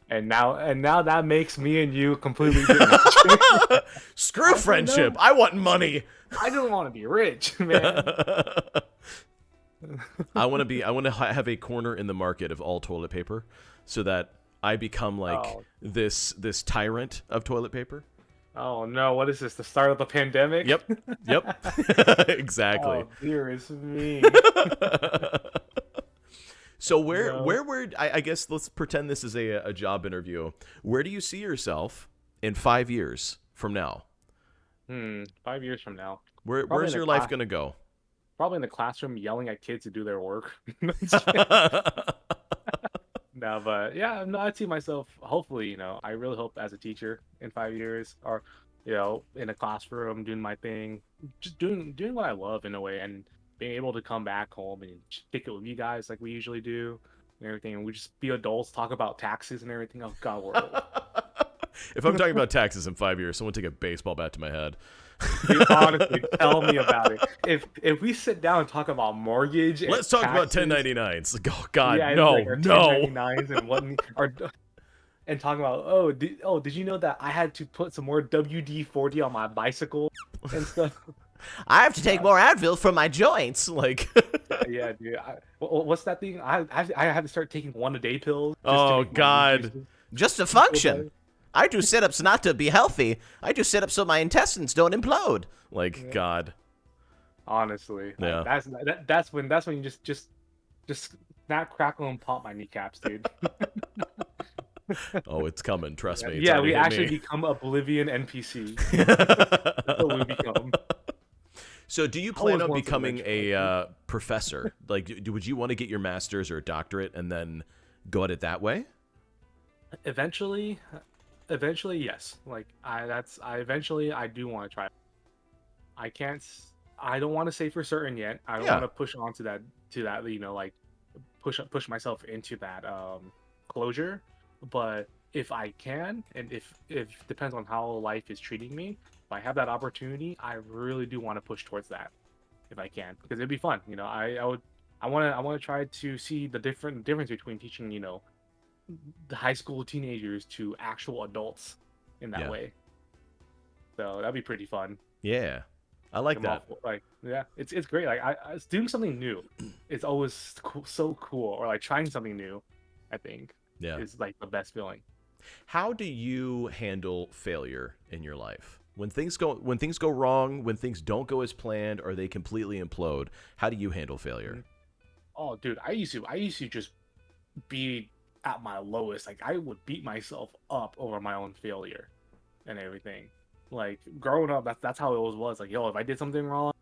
And now that makes me and you completely different. Screw friendship. I want money. I don't want to be rich, man. I want to have a corner in the market of all toilet paper so that I become like this tyrant of toilet paper. Oh no, what is this? The start of the pandemic? Yep. Exactly. Oh, dearest me. So where I guess let's pretend this is a job interview. Where do you see yourself in 5 years from now? 5 years from now. Where's your life gonna go? Probably in the classroom yelling at kids to do their work. No, but yeah, no, I see myself. Hopefully, I really hope as a teacher in 5 years, or in a classroom doing my thing, just doing what I love in a way, and being able to come back home and kick it with you guys like we usually do, and everything, and we just be adults, talk about taxes and everything. Oh God, If I'm talking about taxes in 5 years, someone take a baseball bat to my head. Dude, honestly, tell me about it. If we sit down and talk about mortgage, let's talk about 1099s. Oh God, yeah, no, like our no. 1099s and what, and talking about did you know that I had to put some more WD-40 on my bicycle and stuff? I have to take more Advil for my joints. Like, yeah, dude. What's that thing? I have to start taking 1-a-day pills. Oh God, just to function. I do sit-ups not to be healthy. I do sit-ups so my intestines don't implode. Like, yeah. God. Honestly, yeah. That's when you just snap, crackle, and pop my kneecaps, dude. Oh, it's coming. Trust me. Yeah, we actually become Oblivion NPC. That's what we become. So, do you plan on becoming a professor? Like, would you want to get your master's or a doctorate and then go at it that way? Eventually, yes. Like, eventually I do want to try. I don't want to say for certain yet. I don't want to push on to that, like push myself into that closure. But if I can, and if depends on how life is treating me, if I have that opportunity, I really do want to push towards that if I can, because it'd be fun. I want to try to see the difference between teaching, the high school teenagers to actual adults in that way. So that'd be pretty fun. Yeah, I like that. It's great. Like I doing something new. It's always so cool. Or like trying something new, I think. Is like the best feeling. How do you handle failure in your life? When things go wrong, when things don't go as planned, or they completely implode, how do you handle failure? Oh, dude, I used to just be at my lowest. Like, I would beat myself up over my own failure and everything. Like, growing up, that's how it always was. Like, yo, if I did something wrong,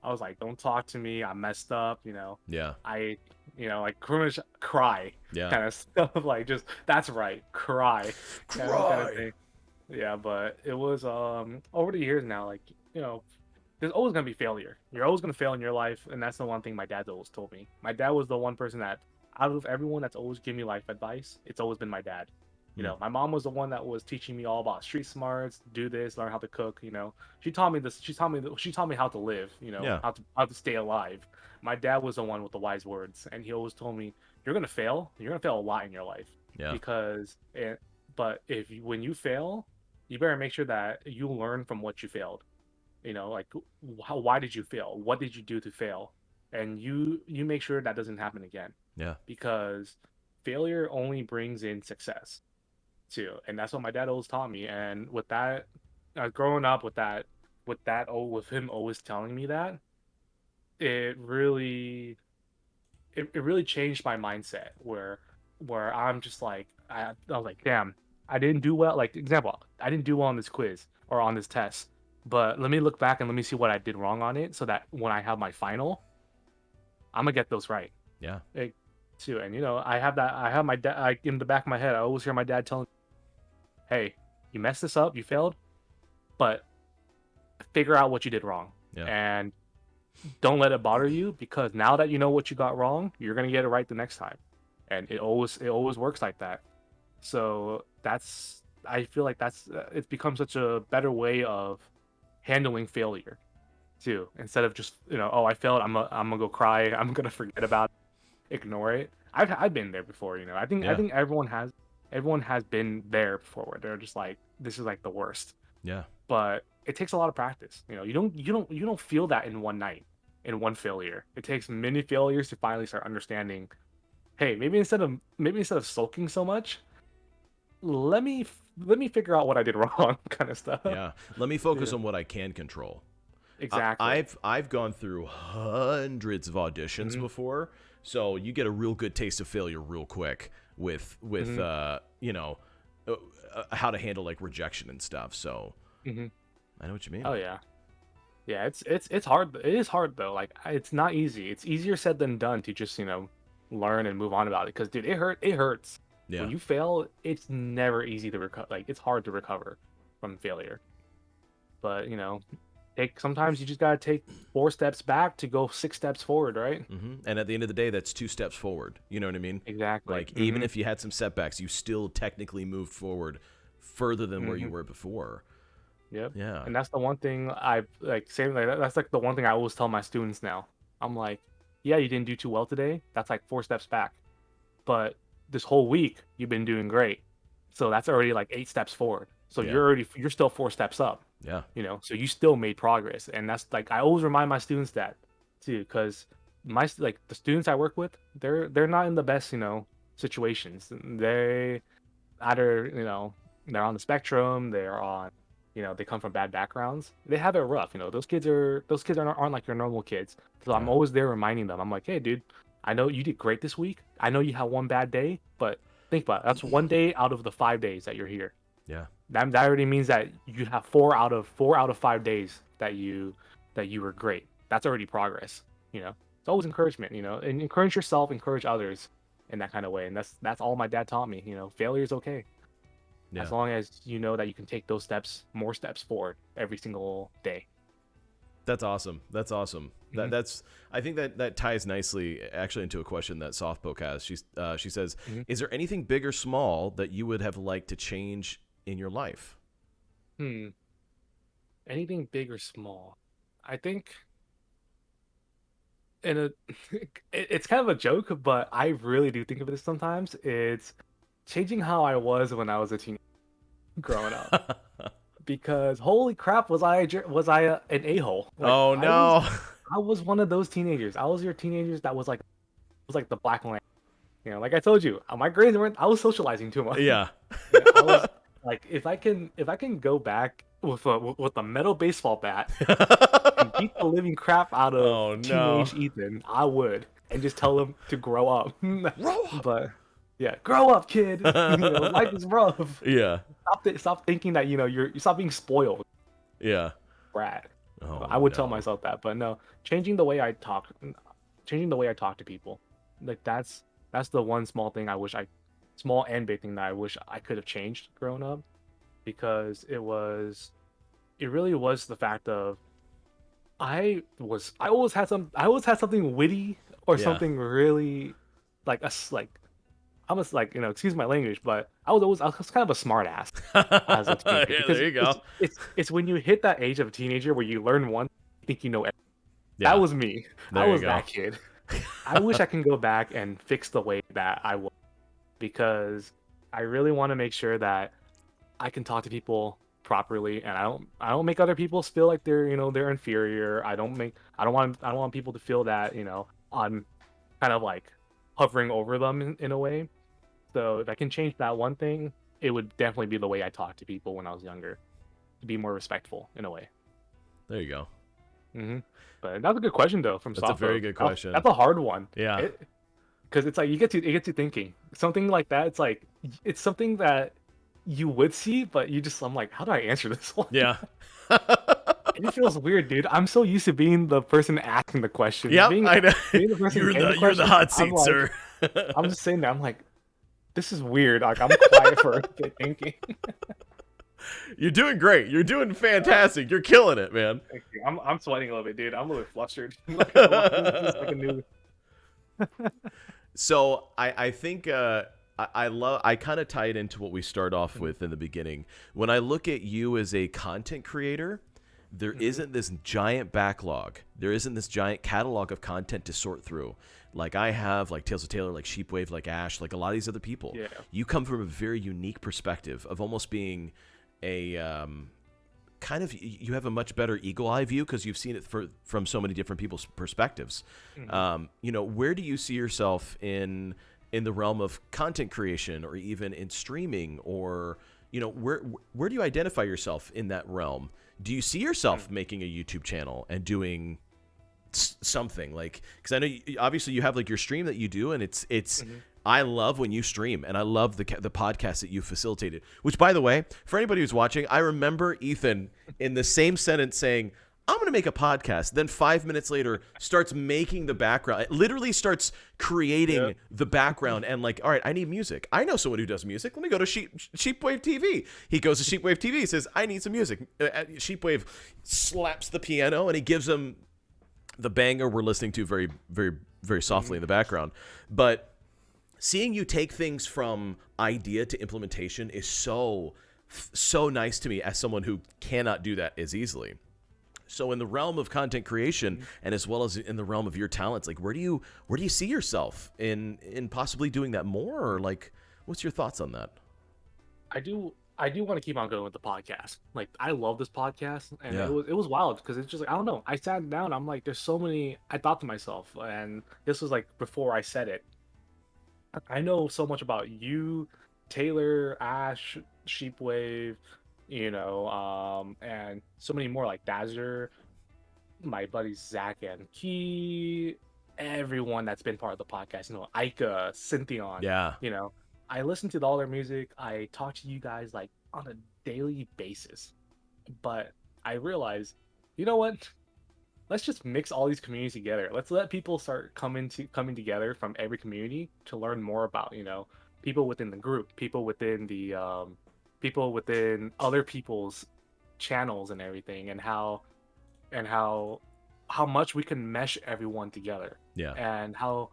I was like, don't talk to me, I messed up, Yeah. Like pretty much cry. Yeah. Kind of stuff. Like, just, that's right, cry. Kind of thing. Yeah, but it was over the years now, like, there's always gonna be failure. You're always gonna fail in your life, and that's the one thing my dad's always told me. My dad was the one person that, out of everyone that's always given me life advice, it's always been my dad. My mom was the one that was teaching me all about street smarts, do this, learn how to cook. She taught me this. She taught me how to live. How to stay alive. My dad was the one with the wise words, and he always told me, "You're gonna fail. You're gonna fail a lot in your life. Yeah. But when you fail, you better make sure that you learn from what you failed. Like, why did you fail? What did you do to fail? And you make sure that doesn't happen again. Yeah. Because failure only brings in success, too, and that's what my dad always taught me. And with that, growing up with him always telling me that, it really changed my mindset. Where I'm just like, I was like, damn, I didn't do well. Like, example, I didn't do well on this quiz or on this test, but let me look back and let me see what I did wrong on it, so that when I have my final, I'm gonna get those right. Yeah. too. And I have my dad in the back of my head. I always hear my dad telling, "Hey, you messed this up, you failed, but figure out what you did wrong, Yeah. and don't let it bother you, because now that you know what you got wrong, you're gonna get it right the next time." And it always works like that. So I feel like it's become such a better way of handling failure too. Instead of just oh, I failed, I'm gonna go cry, I'm gonna forget about it, ignore it. I've been there before. I Yeah. think everyone has been there before, where they're just like, this is like the worst. Yeah. But it takes a lot of practice. You don't feel that in one night, in one failure. It takes many failures to finally start understanding, hey, maybe instead of sulking so much, let me figure out what I did wrong, kind of stuff. Yeah. Let me focus Yeah. on what I can control. Exactly. I've gone through hundreds of auditions Mhm. before, so you get a real good taste of failure real quick with how to handle like rejection and stuff. So hmm I know what you mean. Oh yeah, yeah. It's hard. It is hard though. Like, it's not easy. It's easier said than done to just learn and move on about it. Because dude, it hurts Yeah. when you fail. It's never easy to recover. Like, it's hard to recover from failure. But sometimes you just gotta take 4 steps back to go 6 steps forward, right? And at the end of the day, that's 2 steps forward. You know what I mean? Exactly. Like, even if you had some setbacks, you still technically moved forward further than where you were before. Yep. Yeah. And that's the one thing I like saying, like that's like the one thing I always tell my students now. I'm like, yeah, you didn't do too well today. That's like 4 steps back. But this whole week you've been doing great. So that's already like 8 steps forward. So Yeah. you're still 4 steps up. Yeah. So you still made progress. And that's like, I always remind my students that too, because the students I work with, they're not in the best, situations. They either, they're on the spectrum, they're on, they come from bad backgrounds. They have it rough. Those kids aren't like your normal kids. So I'm Yeah. always there reminding them. I'm like, hey, dude, I know you did great this week. I know you had one bad day, but think about it. That's one day out of the 5 days that you're here. Yeah. That already means that you have 4 out of 5 days that you were great. That's already progress. It's always encouragement. And encourage yourself, encourage others in that kind of way. And that's all my dad taught me. Failure is okay, Yeah. as long as you know that you can take those more steps forward every single day. That's awesome. That's awesome. Mhm. That's. I think that ties nicely actually into a question that Softpoke has. She says, Mhm. "Is there anything big or small that you would have liked to change in your life?" Hmm. Anything big or small? I think in a it's kind of a joke, but I really do think of it sometimes. It's changing how I was when I was a teenager growing up. Because holy crap, was I an a-hole? Like, Oh I was no. I was one of those teenagers. I was your teenagers that was like the black lamp. Like I told you, my grades weren't. I was socializing too much. Yeah. I was like, if I can go back with a metal baseball bat and beat the living crap out of Oh no. teenage Ethan, I would, and just tell him to grow up. Grow up. But yeah, grow up, kid. Life is rough. Yeah. Stop thinking that you stop being spoiled, Yeah. brat. Oh I would tell no. myself that, but no, changing the way I talk to people, like that's the one small and big thing that I wish I could have changed growing up, because it really was the fact of I always had something witty or Yeah. something really like I was like, excuse my language, but I was kind of a smart ass as a Yeah, teenager, because there you go. it's when you hit that age of a teenager where you learn one, you think you know everything. That Yeah. was me. I There you was go. that kid. I wish I can go back and fix the way that I was, because I really want to make sure that I can talk to people properly, and I don't make other people feel like they're inferior. I don't want people to feel that I'm kind of like hovering over them in a way. So if I can change that one thing, it would definitely be the way I talked to people when I was younger, to be more respectful in a way. There you go. But that's a good question though from That's a very Softboat. good question. That's a hard one. Yeah. Because it's like it gets you thinking. Something like that. It's like it's something that you would see, but I'm like, how do I answer this one? Yeah. It feels weird, dude. I'm so used to being the person asking the questions. Yep, I know. Being the person You're getting the the questions, hot I'm seat, like, sir. I'm just sitting there. I'm like, this is weird. Like I'm quiet for a bit thinking. You're doing great. You're doing fantastic. You're killing it, man. Thank you. I'm sweating a little bit, dude. I'm a little flustered. I'm not gonna lie. This is like a new. So I think I kind of tie it into what we start off with in the beginning. When I look at you as a content creator, there isn't this giant backlog. There isn't this giant catalog of content to sort through. Like I have, like Tales of Taylor, like Sheepwave, like Ash, like a lot of these other people. Yeah. You come from a very unique perspective of almost being a kind of, you have a much better eagle eye view because you've seen it from so many different people's perspectives. You know, where do you see yourself in the realm of content creation, or even in streaming, or, you know, where do you identify yourself in that realm? Do you see yourself making a YouTube channel and doing something like, because I know obviously you have like your stream that you do, and it's I love when you stream, and I love the podcast that you facilitated, which, by the way, for anybody who's watching, I remember Ethan in the same sentence saying, I'm going to make a podcast. Then 5 minutes later starts making the background. It literally starts creating the background, and like, all right, I need music. I know someone who does music. Let me go to SheepwaveTV. He goes to SheepwaveTV. He says, I need some music. Sheepwave slaps the piano, and he gives him the banger we're listening to very, very, very softly in the background. But seeing you take things from idea to implementation is so nice to me as someone who cannot do that as easily. So in the realm of content creation, and as well as in the realm of your talents, like where do you see yourself in possibly doing that more, or like what's your thoughts on that? I do want to keep on going with the podcast. Like I love this podcast, and it was wild because it's just like, I don't know. I sat down, I'm like, there's so many. I thought to myself, and this was like before I said it. I know so much about you, Taylor, Ash, Sheepwave, you know, and so many more like Dazer, my buddies Zach and Key, everyone that's been part of the podcast, you know, Ika, Cynthion, Yeah. you know, I listen to all their music. I talk to you guys like on a daily basis, but I realize, you know what? Let's just mix all these communities together. Let's let people start coming together from every community to learn more about, you know, people within the group, people within the people within other people's channels and everything, and how much we can mesh everyone together. Yeah. And how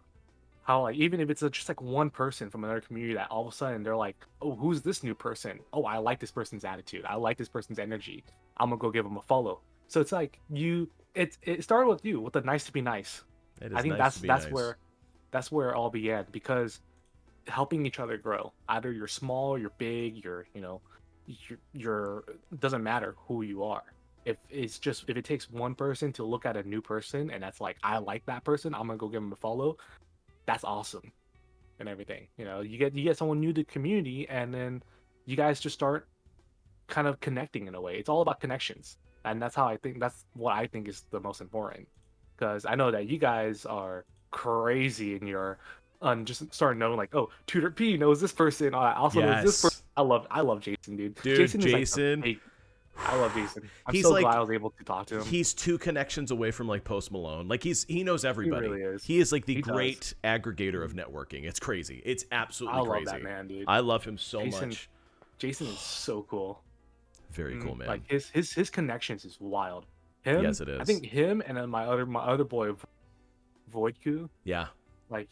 like, even if it's just like one person from another community that all of a sudden they're like, oh, who's this new person? Oh, I like this person's attitude. I like this person's energy. I'm gonna go give them a follow. So it's like it started with you, with the nice to be nice. I think nice that's where it all began, because helping each other grow. Either you're small, you're big, you're doesn't matter who you are. If it takes one person to look at a new person and that's like, I like that person, I'm gonna go give them a follow. That's awesome, and everything. You know, you get someone new to the community, and then you guys just start kind of connecting in a way. It's all about connections. And that's what I think is the most important, because I know that you guys are crazy in your just start knowing like, oh, Tutor P knows this person. I also knows this person. I love Jason, dude. Jason. I love Jason. He's so like, glad I was able to talk to him. He's 2 connections away from like Post Malone. Like he knows everybody. He really is. He is like the great aggregator of networking. It's crazy. It's absolutely crazy. I love that man, dude. I love him so much. Jason is so cool. Very cool, man. Like his connections is wild. Him, yes, it is. I think him and then my other boy, Voidku. Yeah. Like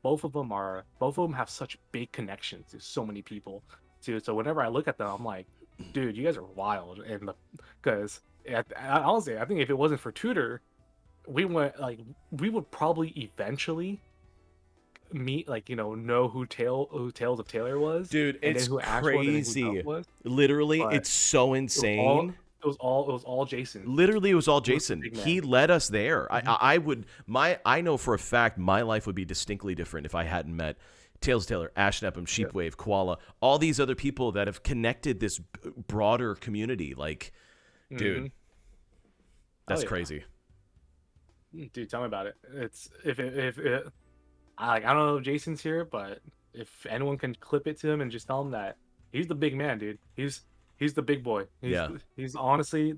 both of them have such big connections to so many people too. So whenever I look at them, I'm like, dude, you guys are wild. And because honestly, I think if it wasn't for Tutor, we would probably eventually meet, like, you know who Tales of Taylor was, dude. and It's who Ash crazy. Was. Literally, But it's so insane. It was all Jason. Literally, it was all Jason. He led us there. Mm-hmm. I know for a fact my life would be distinctly different if I hadn't met Tales of Taylor, Ash Nepham, Sheepwave, Koala, all these other people that have connected this broader community. Like, dude, that's crazy. Dude, tell me about it. It's if I don't know if Jason's here, but if anyone can clip it to him and just tell him that he's the big man, dude. He's the big boy. He's honestly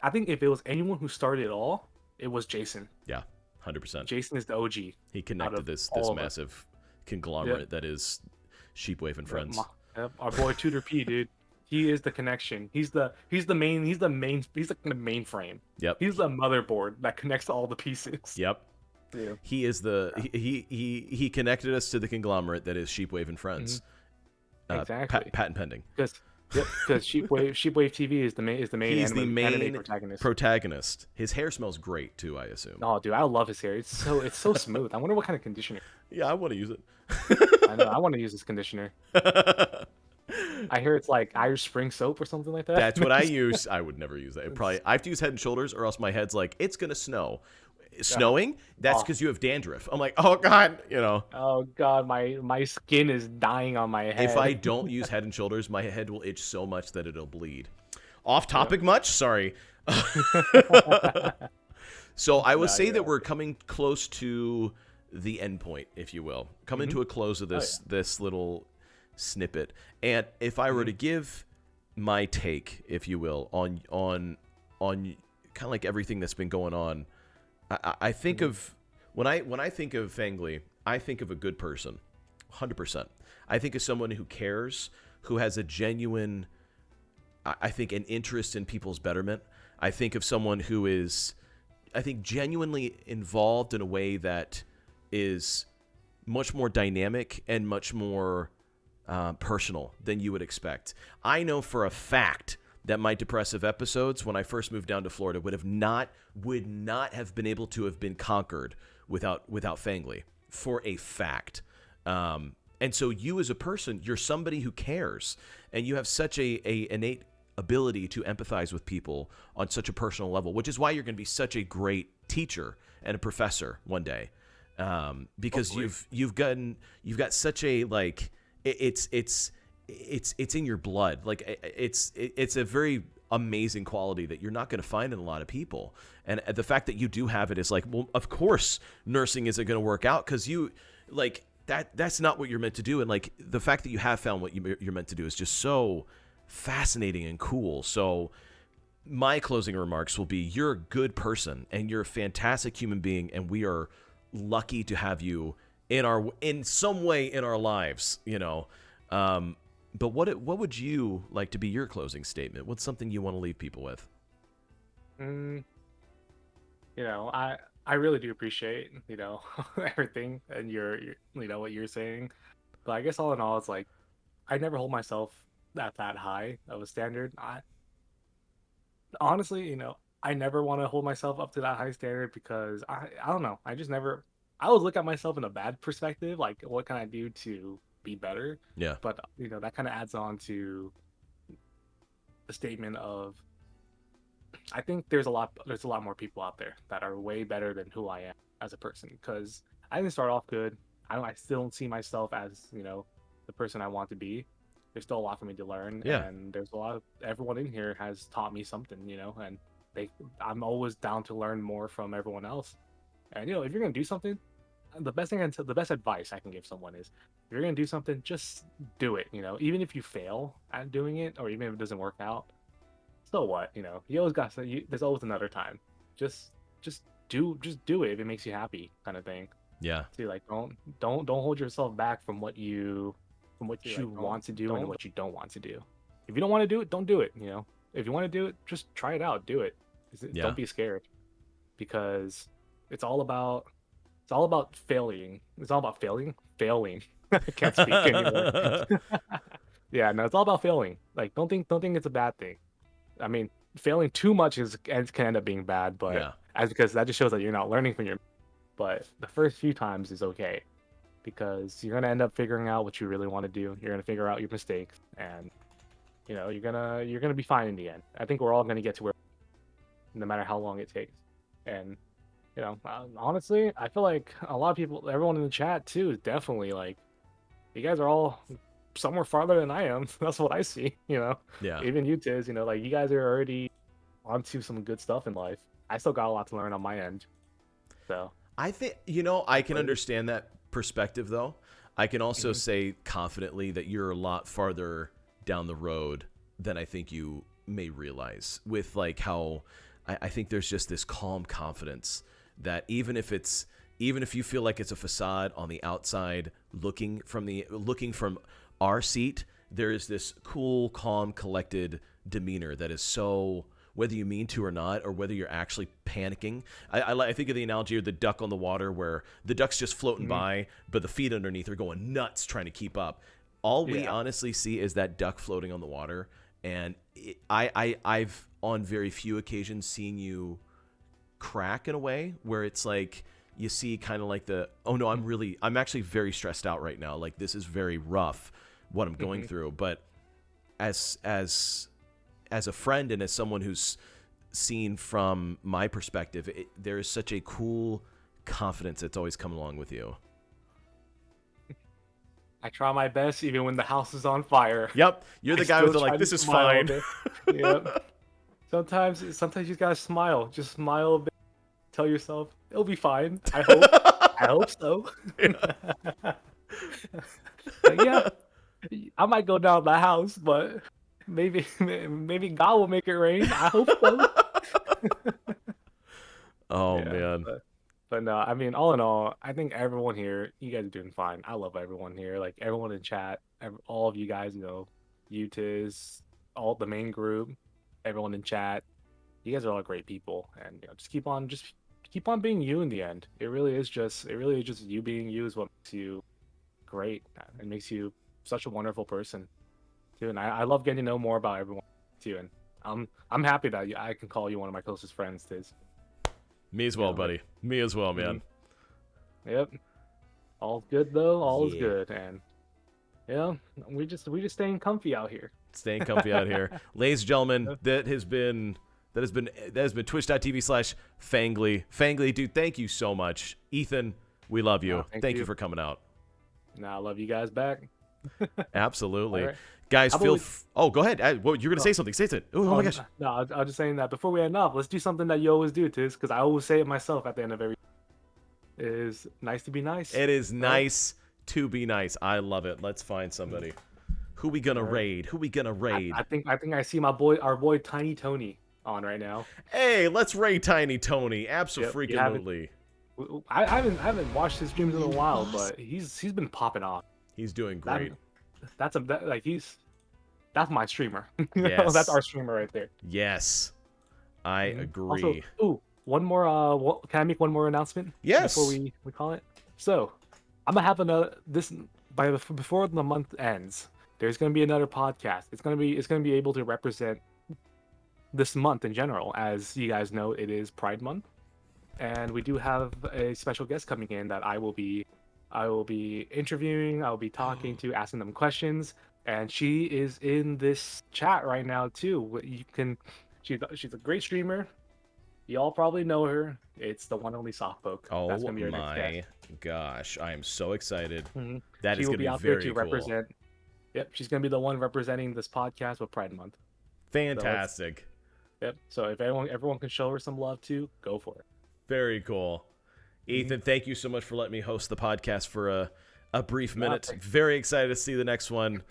I think if it was anyone who started it all, it was Jason. Yeah. 100%. Jason is the OG. He out connected of this all of us. massive conglomerate that is Sheepwave and Friends. Our boy Tutor P, dude. He is the connection. He's the mainframe. Yep. He's the motherboard that connects all the pieces. Yep. Yeah. He is he connected us to the conglomerate that is Sheepwave and Friends. Exactly. Patent pending. Because SheepwaveTV is the main He's the anime main protagonist. His hair smells great too, I assume. Oh, dude, I love his hair. It's so smooth. I wonder what kind of conditioner. Yeah, I want to use it. I know. I want to use this conditioner. I hear it's like Irish Spring soap or something like that. That's what I use. I would never use that. I have to use Head and Shoulders, or else my head's like, it's gonna snow. Snowing? That's because you have dandruff. I'm like, oh god, Oh god, my skin is dying on my head. If I don't use Head and Shoulders, my head will itch so much that it'll bleed. Off topic much? Sorry. So I would say that we're coming close to the end point, if you will. Coming to a close of this little snippet. And if I were to give my take, if you will, on kind of like everything that's been going on, I think of when I think of Phengly, I think of a good person, 100%. I think of someone who cares, who has a genuine, I think, an interest in people's betterment. I think of someone who is, I think, genuinely involved in a way that is much more dynamic and much more personal than you would expect. I know for a fact that my depressive episodes when I first moved down to Florida would not have been able to have been conquered without Phengly, for a fact. And so you as a person, you're somebody who cares, and you have such a innate ability to empathize with people on such a personal level, which is why you're going to be such a great teacher and a professor one day, because you've got such a, like, it's in your blood. Like it's a very amazing quality that you're not going to find in a lot of people. And the fact that you do have it is like, well, of course nursing isn't going to work out because you like that's not what you're meant to do. And like the fact that you have found what you're meant to do is just so fascinating and cool. So my closing remarks will be, you're a good person and you're a fantastic human being, and we are lucky to have you in some way in our lives, But what would you like to be your closing statement? What's something you want to leave people with? I really do appreciate, everything and your what you're saying. But I guess all in all, it's like, I never hold myself at that high of a standard. Honestly, I never want to hold myself up to that high standard because I don't know. I just never, I always look at myself in a bad perspective. Like, what can I do to be better? Yeah. But that kind of adds on to the statement of, I think there's a lot more people out there that are way better than who I am as a person, because I didn't start off good. I still don't see myself as the person I want to be. There's still a lot for me to learn. Yeah. And there's everyone in here has taught me something, and I'm always down to learn more from everyone else. And if you're gonna do something, the best advice I can give someone is, if you're gonna do something, just do it. Even if you fail at doing it, or even if it doesn't work out, so what? You always got there's always another time. Just do it if it makes you happy, kind of thing. Yeah. See, like, don't hold yourself back from what you want to do and what you don't want to do. If you don't want to do it, don't do it. If you want to do it, just try it out. Do it. Yeah. Don't be scared, because it's all about failing. It's all about failing. I can't speak anymore. Yeah, no, it's all about failing. Like, don't think it's a bad thing. I mean, failing too much can end up being bad, but because that just shows that you're not learning from your. But the first few times is okay, because you're gonna end up figuring out what you really want to do. You're gonna figure out your mistakes, and you're gonna be fine in the end. I think we're all gonna get to where, no matter how long it takes. And honestly, I feel like a lot of people, everyone in the chat too, is definitely like, you guys are all somewhere farther than I am. That's what I see. Yeah. Even you, Tiz. Like, you guys are already onto some good stuff in life. I still got a lot to learn on my end. So I think I can understand that perspective, though. I can also say confidently that you're a lot farther down the road than I think you may realize, with like how I think there's just this calm confidence that even if you feel like it's a facade on the outside, looking from our seat, there is this cool, calm, collected demeanor that is so, whether you mean to or not, or whether you're actually panicking. I think of the analogy of the duck on the water, where the duck's just floating by, but the feet underneath are going nuts trying to keep up. All we honestly see is that duck floating on the water, and I've on very few occasions seen you crack in a way where it's like you see kind of like oh no, I'm actually very stressed out right now. Like, this is very rough what I'm going through. But as a friend and as someone who's seen from my perspective, there is such a cool confidence that's always come along with you. I try my best even when the house is on fire. Yep, you're the guy with the like, this is fine. Yep. Sometimes you just gotta smile. Just smile a bit. Tell yourself it'll be fine. I hope. I hope so. Yeah, I might go down the house, but maybe God will make it rain. I hope so. Oh man. But no, I mean, all in all, I think everyone here, you guys are doing fine. I love everyone here. Like, everyone in chat, all of you guys, you, Tiz, all the main group, everyone in chat. You guys are all great people, and just keep on being you. In the end, it really is just you being you is what makes you great. It makes you such a wonderful person, too. And I love getting to know more about everyone too. And I'm happy that I can call you one of my closest friends, Tiz. Me as well, buddy. Me as well, man. Yep. All good though. All is good, and we just staying comfy out here. Staying comfy out here, ladies and gentlemen. That has been twitch.tv/Phengly. Phengly, dude, thank you so much. Ethan, we love you. Thank you for coming out. Nah, I love you guys back. Absolutely. Right. Guys, oh, go ahead. You're going to say something. Say it. Oh my gosh. No, I was just saying that before we end off, let's do something that you always do, Tiz, because I always say it myself at the end of every. It is nice to be nice. It is nice to be nice. I love it. Let's find somebody. Who we gonna raid? I think I see our boy Tiny Tony on right now. Hey, let's raid Tiny Tony. Absolutely. I haven't watched his streams in a while, but he's been popping off. He's doing great. That's my streamer. Yes. That's our streamer right there. Yes, I agree. Also, one more. Can I make one more announcement? Yes. Before we call it. So, I'm gonna have another before the month ends. There's gonna be another podcast. It's gonna be able to represent this month in general. As you guys know, it is Pride Month, and we do have a special guest coming in that I will be interviewing. I'll be talking to, asking them questions, and she is in this chat right now too. She's a great streamer. You all probably know her. It's the one only Softpoke. Oh, that's gonna be our next my guest. gosh, I am so excited. That is going to be out very there to cool. represent. Yep, she's gonna be the one representing this podcast with Pride Month. Fantastic. Yep. So if everyone can show her some love too, go for it. Very cool. Ethan, thank you so much for letting me host the podcast for a brief minute. Very excited to see the next one.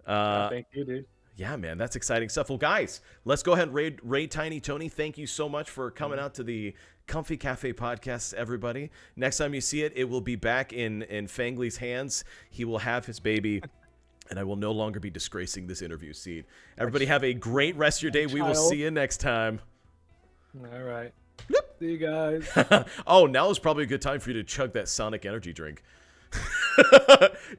Thank you, dude. Yeah, man, that's exciting stuff. Well, guys, let's go ahead and raid Tiny Tony. Thank you so much for coming out to the Comfy Cafe podcast, everybody. Next time you see it, it will be back in Phengly's hands. He will have his baby, and I will no longer be disgracing this interview seat. Everybody have a great rest of your day. We will see you next time. All right. See you guys. Oh, now is probably a good time for you to chug that Sonic energy drink.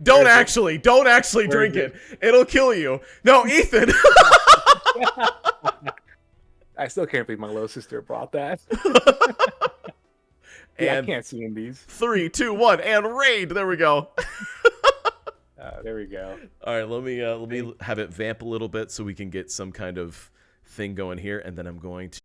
Don't actually drink it. It'll kill you. No, Ethan. I still can't believe my little sister brought that. I can't see in these. 3, 2, 1, and raid. There we go. There we go. All right, let me have it vamp a little bit so we can get some kind of thing going here, and then I'm going to